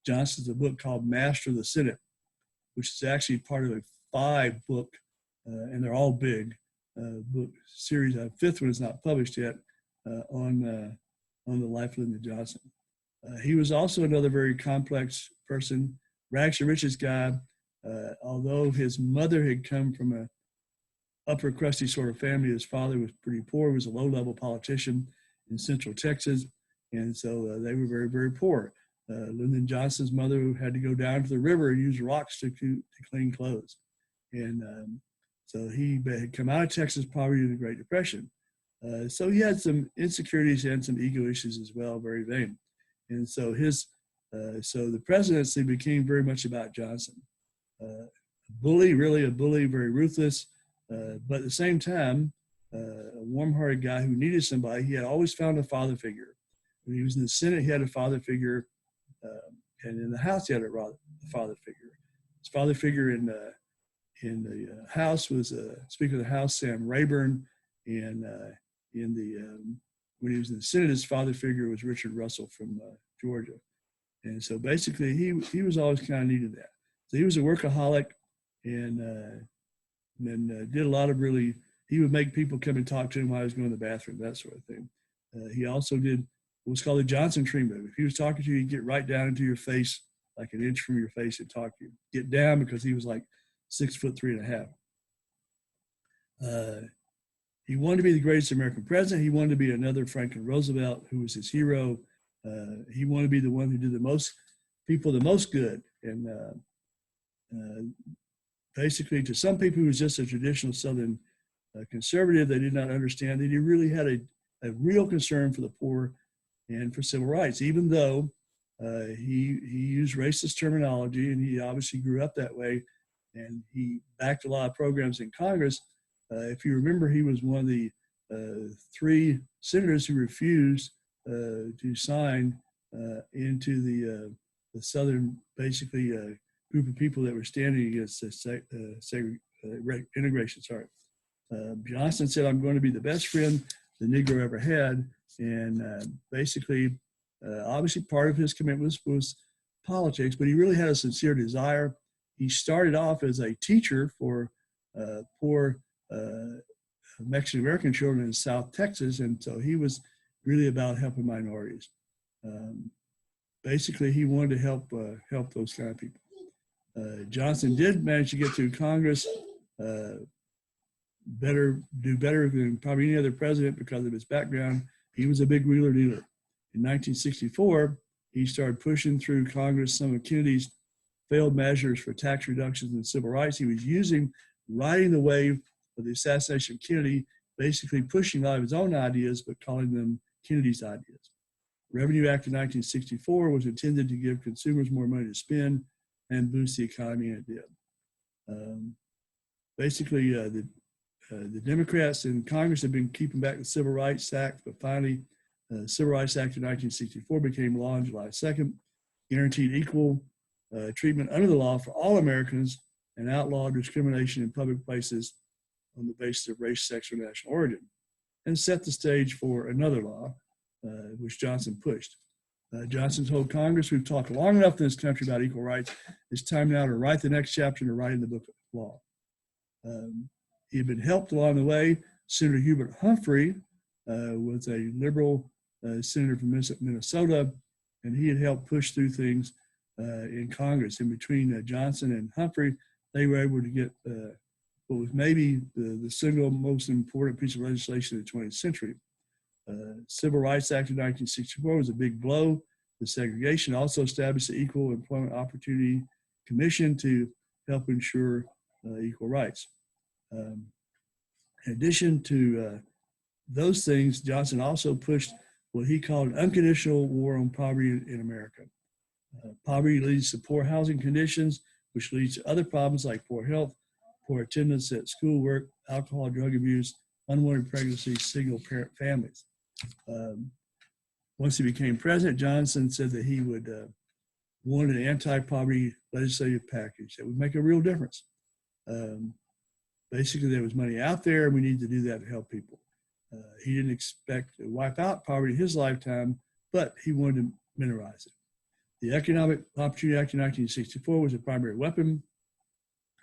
Johnson is a book called Master of the Senate, which is actually part of a 5-book, and they're all big, book series. The 5th one is not published yet, on the life of Lyndon Johnson. He was also another very complex person, rags to riches guy. Although his mother had come from a upper crusty sort of family, his father was pretty poor. He was a low-level politician in Central Texas, and so they were very, very poor. Lyndon Johnson's mother had to go down to the river and use rocks to clean clothes. And so he had come out of Texas poverty in the Great Depression. So he had some insecurities and some ego issues as well, very vain. And so so the presidency became very much about Johnson. Really a bully, very ruthless, but at the same time, a warm-hearted guy who needed somebody. He had always found a father figure. When he was in the Senate, he had a father figure, and in the House, he had a father figure. His father figure in the House was Speaker of the House, Sam Rayburn, and when he was in the Senate, his father figure was Richard Russell from Georgia. And so basically, he was always kind of needed that. So he was a workaholic, and then did a lot of he would make people come and talk to him while he was going to the bathroom, that sort of thing. He also did what's called the Johnson tree move. If he was talking to you, he'd get right down into your face, like an inch from your face, and talk to you. Get down, because he was like 6'3.5". He wanted to be the greatest American president. He wanted to be another Franklin Roosevelt, who was his hero. He wanted to be the one who did the most people the most good. And Basically, to some people, he was just a traditional Southern conservative. They did not understand that he really had a real concern for the poor and for civil rights, even though he used racist terminology, and he obviously grew up that way, and he backed a lot of programs in Congress. If you remember, he was one of the 3 senators who refused to sign into the Southern, basically, group of people that were standing against integration. Sorry. Johnson said, "I'm going to be the best friend the Negro ever had." And basically, obviously part of his commitment was politics, but he really had a sincere desire. He started off as a teacher for poor Mexican-American children in South Texas, and so he was really about helping minorities. Basically, he wanted to help those kind of people. Johnson did manage to get through Congress, do better than probably any other president because of his background. He was a big wheeler dealer. In 1964, he started pushing through Congress some of Kennedy's failed measures for tax reductions and civil rights. He was riding the wave of the assassination of Kennedy, basically pushing a lot of his own ideas, but calling them Kennedy's ideas. Revenue Act of 1964 was intended to give consumers more money to spend and boost the economy, and it did. Basically, the Democrats in Congress have been keeping back the Civil Rights Act, but finally, the Civil Rights Act of 1964 became law on July 2nd, guaranteed equal treatment under the law for all Americans, and outlawed discrimination in public places on the basis of race, sex, or national origin, and set the stage for another law, which Johnson pushed. Johnson told Congress, "We've talked long enough in this country about equal rights. It's time now to write the next chapter and to write in the book of law." He had been helped along the way. Senator Hubert Humphrey was a liberal senator from Minnesota, and he had helped push through things in Congress. In between Johnson and Humphrey, they were able to get what was maybe the single most important piece of legislation in the 20th century. Civil Rights Act of 1964 was a big blow to segregation. Also established the Equal Employment Opportunity Commission to help ensure equal rights. In addition to those things, Johnson also pushed what he called an unconditional war on poverty in America. Poverty leads to poor housing conditions, which leads to other problems like poor health, poor attendance at schoolwork, alcohol, drug abuse, unwanted pregnancy, single parent families. Once he became president, Johnson said that he would want an anti-poverty legislative package that would make a real difference. Basically, there was money out there, and we need to do that to help people. He didn't expect to wipe out poverty in his lifetime, but he wanted to minimize it. The Economic Opportunity Act of 1964 was a primary weapon.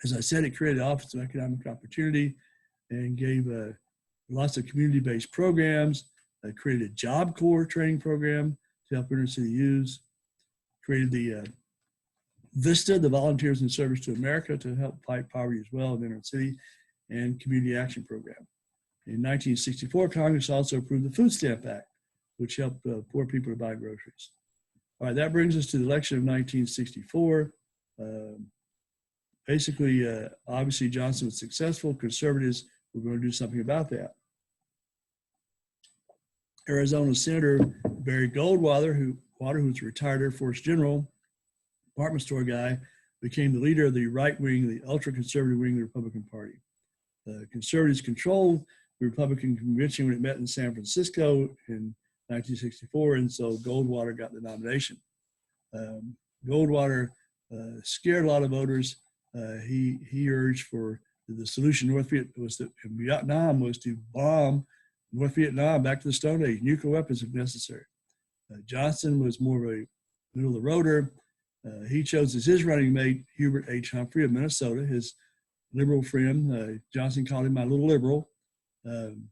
As I said, it created the Office of Economic Opportunity and gave lots of community-based programs, created a Job Corps training program to help inner city youths, created the VISTA, the Volunteers in Service to America, to help fight poverty as well in the inner city, and Community Action Program. In 1964, Congress also approved the Food Stamp Act, which helped poor people to buy groceries. All right, that brings us to the election of 1964. Basically, obviously, Johnson was successful. Conservatives were going to do something about that. Arizona Senator Barry Goldwater, who was a retired Air Force general, department store guy, became the leader of the right wing, the ultra-conservative wing of the Republican Party. Conservatives controlled the Republican convention when it met in San Francisco in 1964, and so Goldwater got the nomination. Goldwater scared a lot of voters. He urged for the solution in Vietnam was to bomb North Vietnam back to the Stone Age, nuclear weapons if necessary. Johnson was more of a middle-of-the-roader. He chose as his running mate Hubert H. Humphrey of Minnesota, his liberal friend. Johnson called him my little liberal, and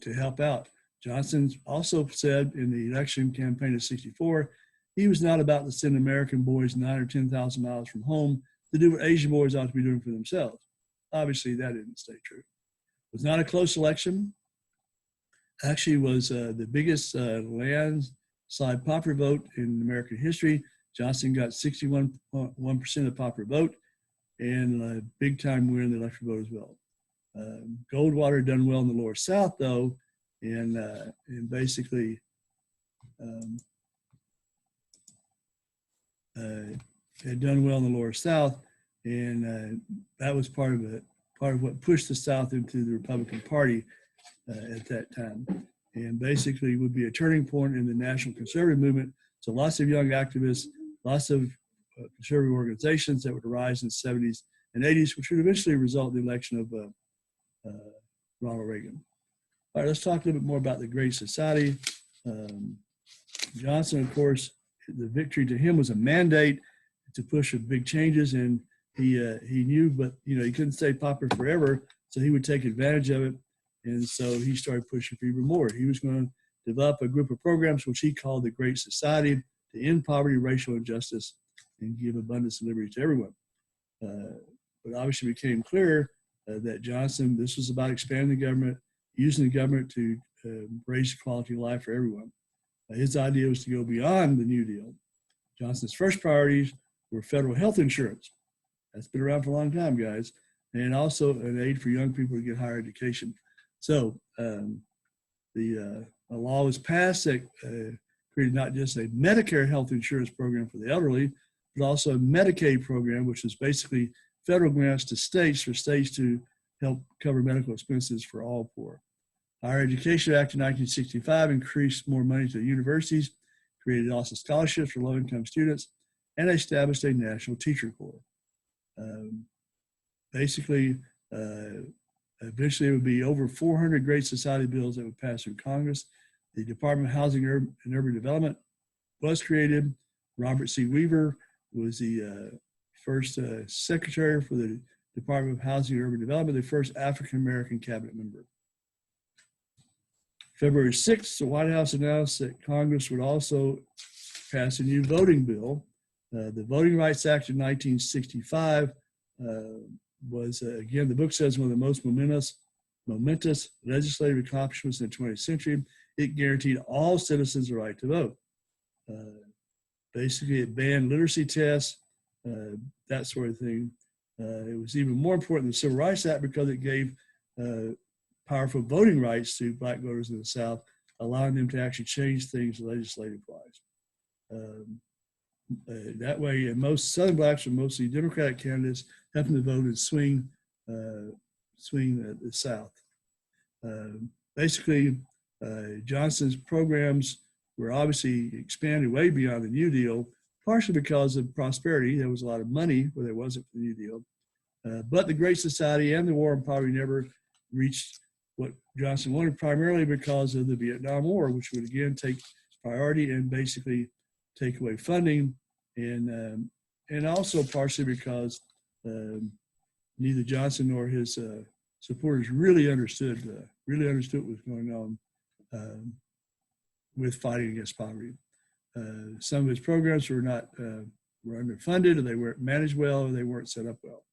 to help out. Johnson also said in the election campaign of '64, he was not about to send American boys 9,000 or 10,000 miles from home to do what Asian boys ought to be doing for themselves. Obviously, that didn't stay true. It was not a close election. Actually, was the biggest landslide popular vote in American history. Johnson got 61.1% of the popular vote and a big time win in the electoral vote as well. Goldwater done well in the lower South though, and basically had done well in the lower South, and that was part of what pushed the South into the Republican Party at that time, and basically would be a turning point in the national conservative movement. So lots of young activists, lots of conservative organizations that would arise in the 70s and 80s, which would eventually result in the election of Ronald Reagan. All right, let's talk a little bit more about the Great Society. Johnson, of course, the victory to him was a mandate to push big changes, and he knew, but he couldn't stay popular forever, so he would take advantage of it, and so he started pushing for even more. He was going to develop a group of programs which he called the Great Society to end poverty, racial injustice, and give abundance and liberty to everyone. But obviously it became clear that Johnson, this was about expanding the government, using the government to raise the quality of life for everyone. His idea was to go beyond the New Deal. Johnson's first priorities were federal health insurance. That's been around for a long time, guys. And also an aid for young people to get higher education. So a law was passed that created not just a Medicare health insurance program for the elderly, but also a Medicaid program, which is basically federal grants to states for states to help cover medical expenses for all poor. Higher Education Act of 1965 increased more money to universities, created also scholarships for low-income students, and established a national teacher corps. Basically, eventually it would be over 400 Great Society bills that would pass through Congress. The Department of Housing and Urban Development was created. Robert C. Weaver was the first secretary for the Department of Housing and Urban Development, the first African-American cabinet member. February 6th, the White House announced that Congress would also pass a new voting bill. The Voting Rights Act of 1965 was, again, the book says one of the most momentous legislative accomplishments in the 20th century. It guaranteed all citizens the right to vote. Basically, it banned literacy tests, that sort of thing. It was even more important than the Civil Rights Act because it gave powerful voting rights to Black voters in the South, allowing them to actually change things legislative-wise. That way, and most Southern Blacks were mostly Democratic candidates, helping to vote and swing the South. Basically, Johnson's programs were obviously expanded way beyond the New Deal, partially because of prosperity. There was a lot of money where there wasn't for the New Deal. But the Great Society and the War on Poverty never reached what Johnson wanted, primarily because of the Vietnam War, which would again take priority and basically take away funding, and also partially because neither Johnson nor his supporters really understood what was going on with fighting against poverty. Some of his programs were underfunded, or they weren't managed well, or they weren't set up well.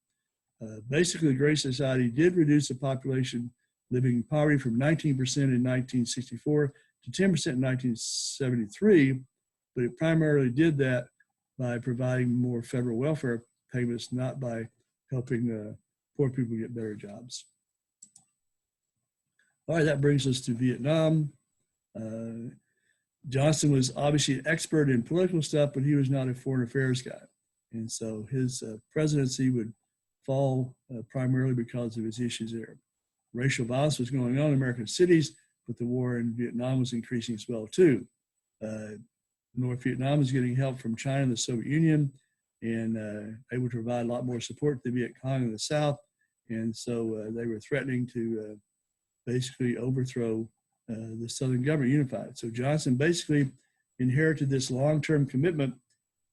Basically, the Great Society did reduce the population living in poverty from 19% in 1964 to 10% in 1973, but it primarily did that by providing more federal welfare payments, not by helping poor people get better jobs. All right, that brings us to Vietnam. Johnson was obviously an expert in political stuff, but he was not a foreign affairs guy. And so his presidency would fall primarily because of his issues there. Racial violence was going on in American cities, but the war in Vietnam was increasing as well too. North Vietnam was getting help from China and the Soviet Union, and able to provide a lot more support to the Viet Cong in the South. And so they were threatening to basically overthrow the Southern government unified. So Johnson basically inherited this long-term commitment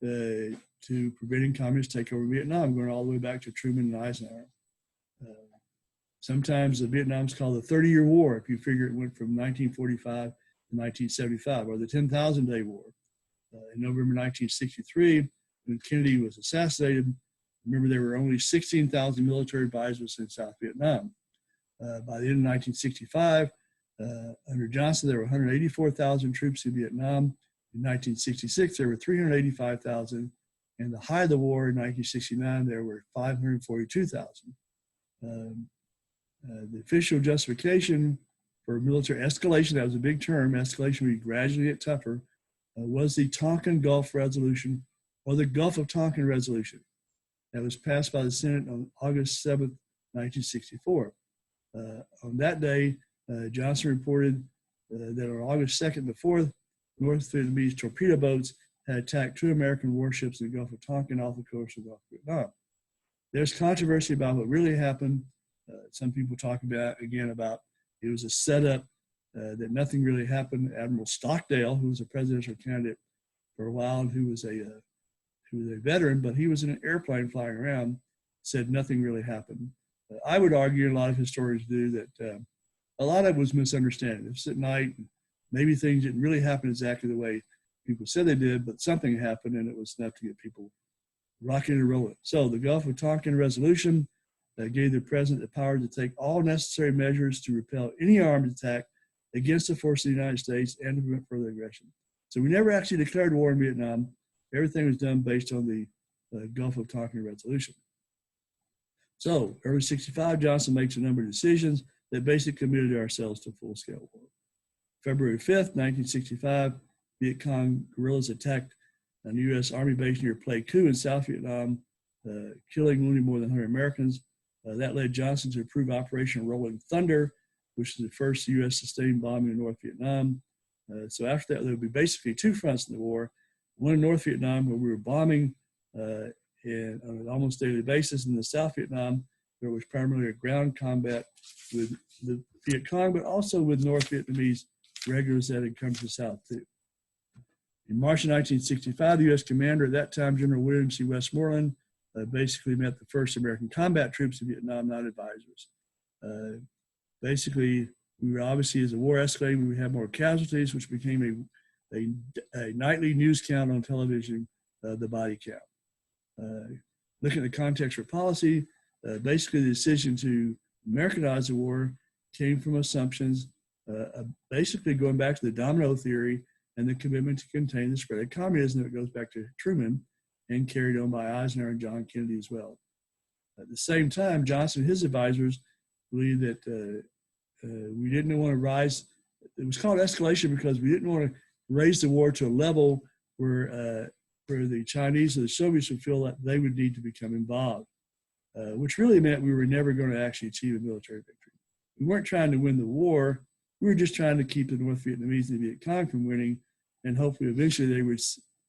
to preventing communists take over Vietnam, going all the way back to Truman and Eisenhower. Sometimes the Vietnam's called the 30-Year War, if you figure it went from 1945 to 1975, or the 10,000-Day War. In November 1963, when Kennedy was assassinated, remember there were only 16,000 military advisors in South Vietnam. By the end of 1965, under Johnson, there were 184,000 troops in Vietnam, In 1966, there were 385,000, and the height of the war in 1969, there were 542,000. The official justification for military escalation, that was a big term, escalation would gradually get tougher, was the Tonkin Gulf Resolution, or the Gulf of Tonkin Resolution, that was passed by the Senate on August 7th, 1964. On that day, Johnson reported that on August 2nd and 4th, North Vietnamese torpedo boats had attacked 2 American warships in the Gulf of Tonkin off the coast of North Vietnam. There's controversy about what really happened. Some people talk about, again, about it was a setup, that nothing really happened. Admiral Stockdale, who was a presidential candidate for a while, and who was a veteran, but he was in an airplane flying around, said nothing really happened. I would argue, and a lot of historians do, that a lot of it was misunderstanding. It was at night, and maybe things didn't really happen exactly the way people said they did, but something happened, and it was enough to get people rocking and rolling. So the Gulf of Tonkin Resolution gave the president the power to take all necessary measures to repel any armed attack against the force of the United States and to prevent further aggression. So we never actually declared war in Vietnam. Everything was done based on the Gulf of Tonkin Resolution. So early 65, Johnson makes a number of decisions that basically committed ourselves to full-scale war. February 5th, 1965, Viet Cong guerrillas attacked a U.S. Army base near Pleiku in South Vietnam, killing and wounding more than 100 Americans. That led Johnson to approve Operation Rolling Thunder, which is the first U.S. sustained bombing in North Vietnam. So after that, there would be basically 2 fronts in the war. One in North Vietnam, where we were bombing on an almost daily basis. In the South Vietnam, there was primarily a ground combat with the Viet Cong, but also with North Vietnamese regulars that had come to the South too. In March of 1965, the U.S. commander at that time, General William C. Westmoreland, basically met the first American combat troops in Vietnam, not advisors. Basically, we were obviously, as the war escalated, we would have more casualties, which became a nightly news count on television, the body count. Looking at the context for policy, basically the decision to Americanize the war came from assumptions, basically going back to the domino theory and the commitment to contain the spread of communism that goes back to Truman and carried on by Eisenhower and John Kennedy as well. At the same time, Johnson and his advisors believed that we didn't want to rise. It was called escalation because we didn't want to raise the war to a level where the Chinese or the Soviets would feel that they would need to become involved, which really meant we were never going to actually achieve a military victory. We weren't trying to win the war. We were just trying to keep the North Vietnamese and the Viet Cong from winning, and hopefully eventually they would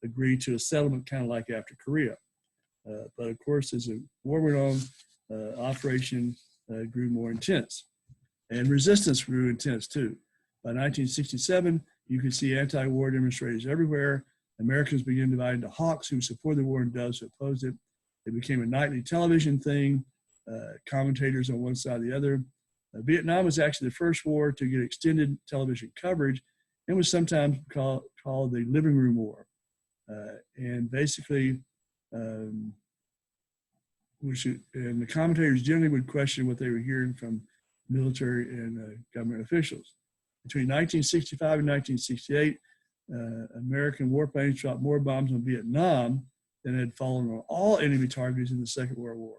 agree to a settlement kind of like after Korea. But of course, as the war went on, operation grew more intense. And resistance grew intense too. By 1967, you could see anti-war demonstrators everywhere. Americans began dividing into hawks who supported the war and doves who opposed it. It became a nightly television thing, commentators on one side or the other. Vietnam was actually the first war to get extended television coverage and was sometimes called the living room war. And basically, and the commentators generally would question what they were hearing from military and government officials. Between 1965 and 1968, American warplanes dropped more bombs on Vietnam than had fallen on all enemy targets in the Second World War.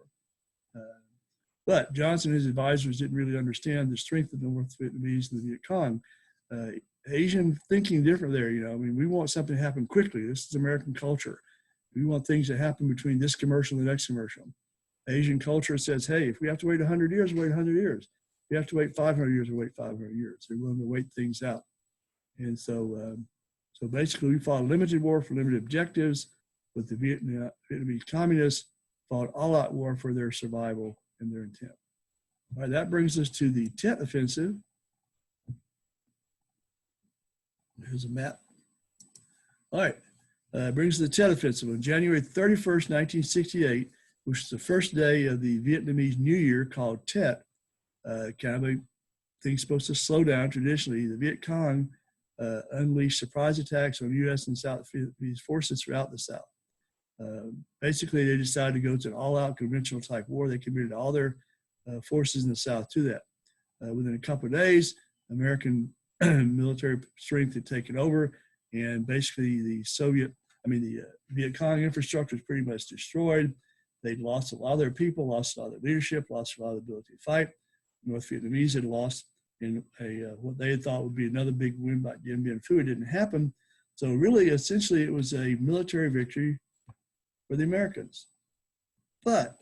But Johnson and his advisors didn't really understand the strength of the North Vietnamese and the Viet Cong. Asian thinking different there, you know. I mean, we want something to happen quickly. This is American culture. We want things to happen between this commercial and the next commercial. Asian culture says, hey, if we have to wait 100 years, we'll wait 100 years. If we have to wait 500 years, we'll wait 500 years. They're willing to wait things out. And so basically, we fought a limited war for limited objectives, but the Vietnamese communists fought all-out war for their survival and their intent. All right, that brings us to the Tet Offensive. Here's a map. All right, brings us to the Tet Offensive. On January 31st, 1968, which is the first day of the Vietnamese New Year called Tet, kind of a thing supposed to slow down traditionally, the Viet Cong unleashed surprise attacks on U.S. and South Vietnamese forces throughout the South. Basically, they decided to go to an all-out conventional type war. They committed all their forces in the South to that. Within a couple of days, American military strength had taken over. And basically the Viet Cong infrastructure was pretty much destroyed. They'd lost a lot of their people, lost a lot of their leadership, lost a lot of the ability to fight. North Vietnamese had lost in what they had thought would be another big win by Dien Bien Phu. It didn't happen. So really, essentially, it was a military victory for the Americans. But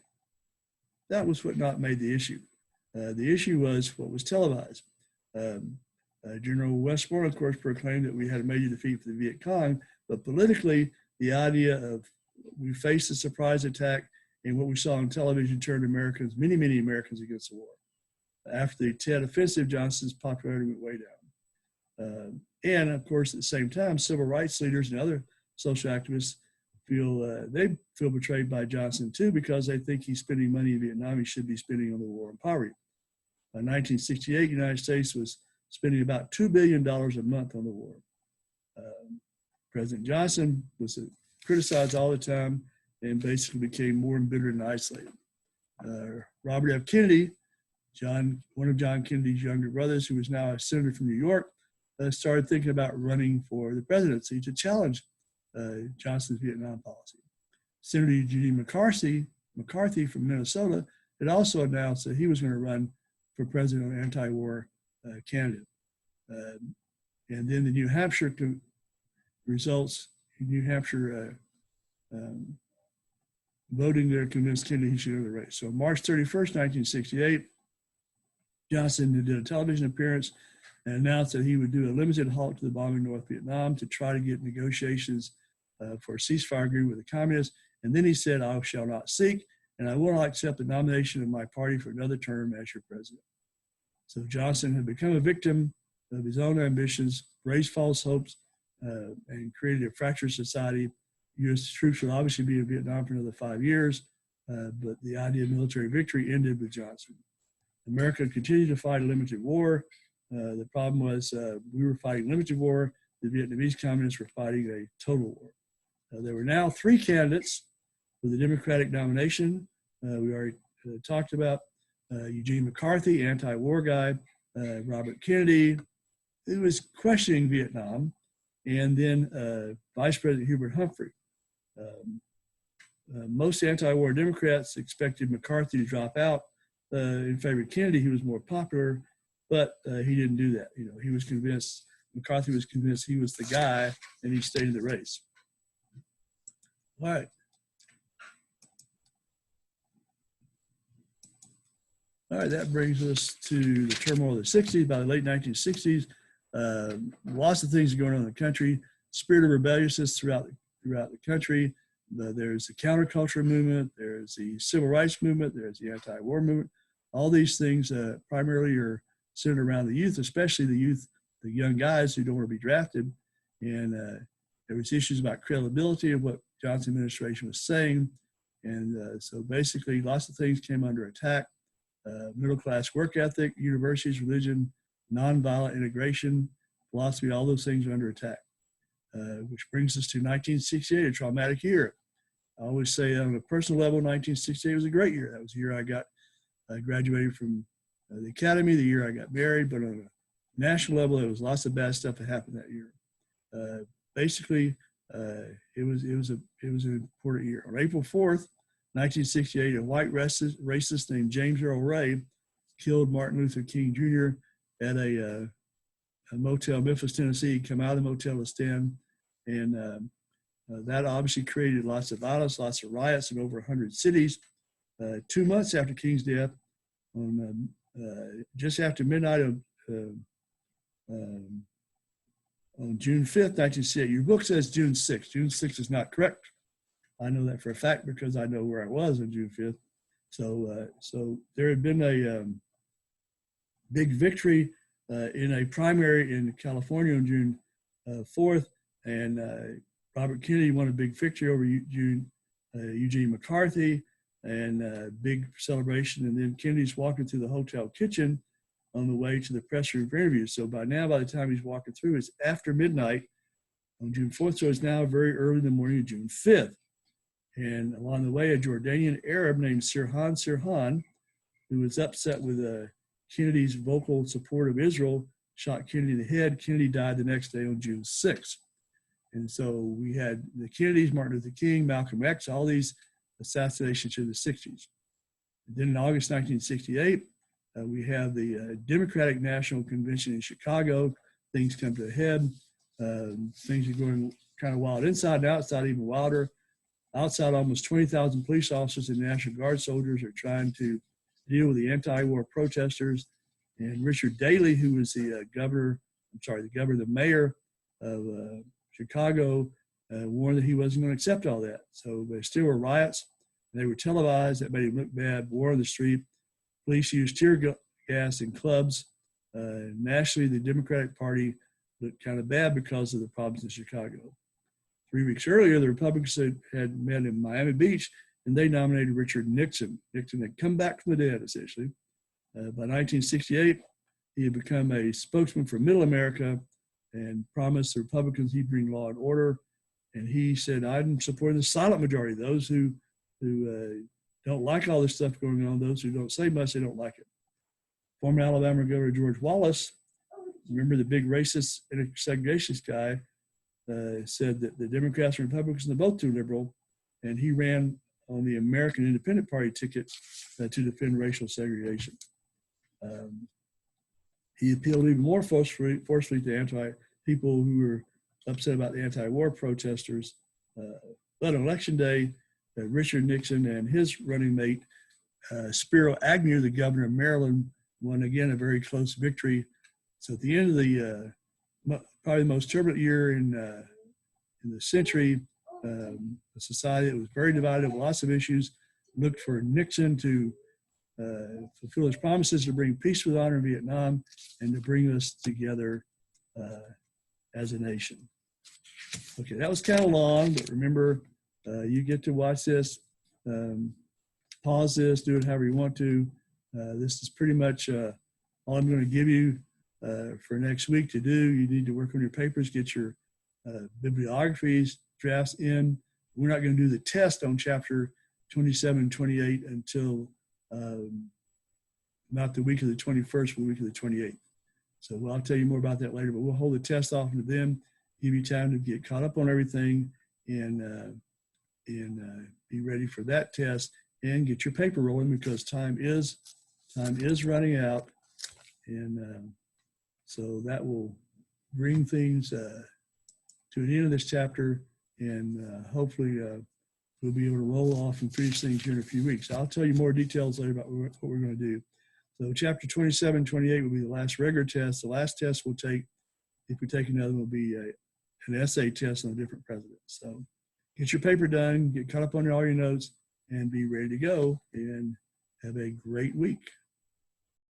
that was what not made the issue. The issue was what was televised. General Westmoreland, of course, proclaimed that we had a major defeat for the Viet Cong, but politically, the idea of we faced a surprise attack and what we saw on television turned Americans, many Americans against the war. After the Tet Offensive, Johnson's popularity went way down. And of course, at the same time, civil rights leaders and other social activists feel betrayed by Johnson too, because they think he's spending money in Vietnam he should be spending on the war on poverty. In 1968, the United States was spending about $2 billion a month on the war. President Johnson was criticized all the time and basically became more embittered and isolated. Robert F. Kennedy, one of John Kennedy's younger brothers, who was now a senator from New York, started thinking about running for the presidency to challenge Johnson's Vietnam policy. Senator Eugene McCarthy from Minnesota had also announced that he was going to run for president on anti-war candidate. And then the New Hampshire results, New Hampshire voting there convinced Kennedy he should enter the race. So March 31st, 1968, Johnson did a television appearance and announced that he would do a limited halt to the bombing of North Vietnam to try to get negotiations for a ceasefire agreement with the communists. And then he said, I shall not seek, and I will not accept the nomination of my party for another term as your president. So Johnson had become a victim of his own ambitions, raised false hopes, and created a fractured society. U.S. troops will obviously be in Vietnam for another 5 years, but the idea of military victory ended with Johnson. America continued to fight a limited war. The problem was we were fighting limited war. The Vietnamese communists were fighting a total war. There were now 3 candidates for the Democratic nomination. We already talked about Eugene McCarthy, anti-war guy, Robert Kennedy, who was questioning Vietnam, and then Vice President Hubert Humphrey. Most anti-war Democrats expected McCarthy to drop out in favor of Kennedy. He was more popular, but he didn't do that. He was convinced, McCarthy was convinced he was the guy, and he stayed in the race. All right. All right, that brings us to the turmoil of the 60s. By the late 1960s, lots of things going on in the country. Spirit of rebelliousness throughout the country. There's the counterculture movement. There's the civil rights movement. There's the anti-war movement. All these things primarily are centered around the youth, especially the youth, the young guys who don't want to be drafted. And there was issues about credibility of what Johnson administration was saying. And so basically lots of things came under attack. Middle-class work ethic, universities, religion, nonviolent integration, philosophy, all those things are under attack. Which brings us to 1968, a traumatic year. I always say on a personal level, 1968 was a great year. That was the year I graduated from the academy, the year I got married, but on a national level, there was lots of bad stuff that happened that year. Basically, it was an important year. On April 4th, 1968, a white racist named James Earl Ray killed Martin Luther King Jr. at a motel in Memphis, Tennessee. He'd come out of the motel to stand, and that obviously created lots of violence, lots of riots in over 100 cities. 2 months after King's death, on just after midnight on June 5th, 1968. Your book says June 6th. June 6th is not correct. I know that for a fact because I know where I was on June 5th. So there had been a big victory in a primary in California on June 4th, and Robert Kennedy won a big victory over Eugene McCarthy, and big celebration. And then Kennedy's walking through the hotel kitchen on the way to the press room for interviews. So by the time he's walking through, it's after midnight on June 4th. So it's now very early in the morning of June 5th. And along the way, a Jordanian Arab named Sirhan, who was upset with Kennedy's vocal support of Israel, shot Kennedy in the head. Kennedy died the next day on June 6th. And so we had the Kennedys, Martin Luther King, Malcolm X, all these assassinations in the 60s. And then in August 1968, we have the Democratic National Convention in Chicago. Things come to a head. Things are going kind of wild inside and outside, even wilder. Outside, almost 20,000 police officers and National Guard soldiers are trying to deal with the anti-war protesters. And Richard Daley, who was the the mayor of Chicago, warned that he wasn't going to accept all that. So there still were riots. They were televised. That made him look bad. War on the street. Police used tear gas in clubs. Nationally, the Democratic Party looked kind of bad because of the problems in Chicago. 3 weeks earlier, the Republicans had met in Miami Beach, and they nominated Richard Nixon. Nixon had come back from the dead, essentially. By 1968, he had become a spokesman for Middle America and promised the Republicans he'd bring law and order. And he said, I'm supporting the silent majority, those who don't like all this stuff going on, those who don't say much, they don't like it. Former Alabama Governor George Wallace, remember the big racist and segregationist guy, said that the Democrats and Republicans are both too liberal, and he ran on the American Independent Party ticket to defend racial segregation. He appealed even more forcefully to people who were upset about the anti-war protesters. But on Election Day, Richard Nixon and his running mate, Spiro Agnew, the governor of Maryland, won again a very close victory. So at the end of the probably the most turbulent year in the century, a society that was very divided with lots of issues, looked for Nixon to fulfill his promises to bring peace with honor in Vietnam and to bring us together as a nation. Okay, that was kind of long, but remember, you get to watch this, pause this, do it however you want to. This is pretty much all I'm going to give you for next week to do. You need to work on your papers, get your bibliographies, drafts in. We're not going to do the test on chapter 27 and 28 until not the week of the 21st, but the week of the 28th. So I'll tell you more about that later, but we'll hold the test off into them, give you time to get caught up on everything and be ready for that test and get your paper rolling because time is running out. And so that will bring things to an end of this chapter, and hopefully we'll be able to roll off and finish things here in a few weeks. I'll tell you more details later about what we're going to do. So chapter 27, 28 will be the last regular test. The last test we'll take, if we take another, will be an essay test on a different president. So get your paper done, get caught up on all your notes, and be ready to go, and have a great week.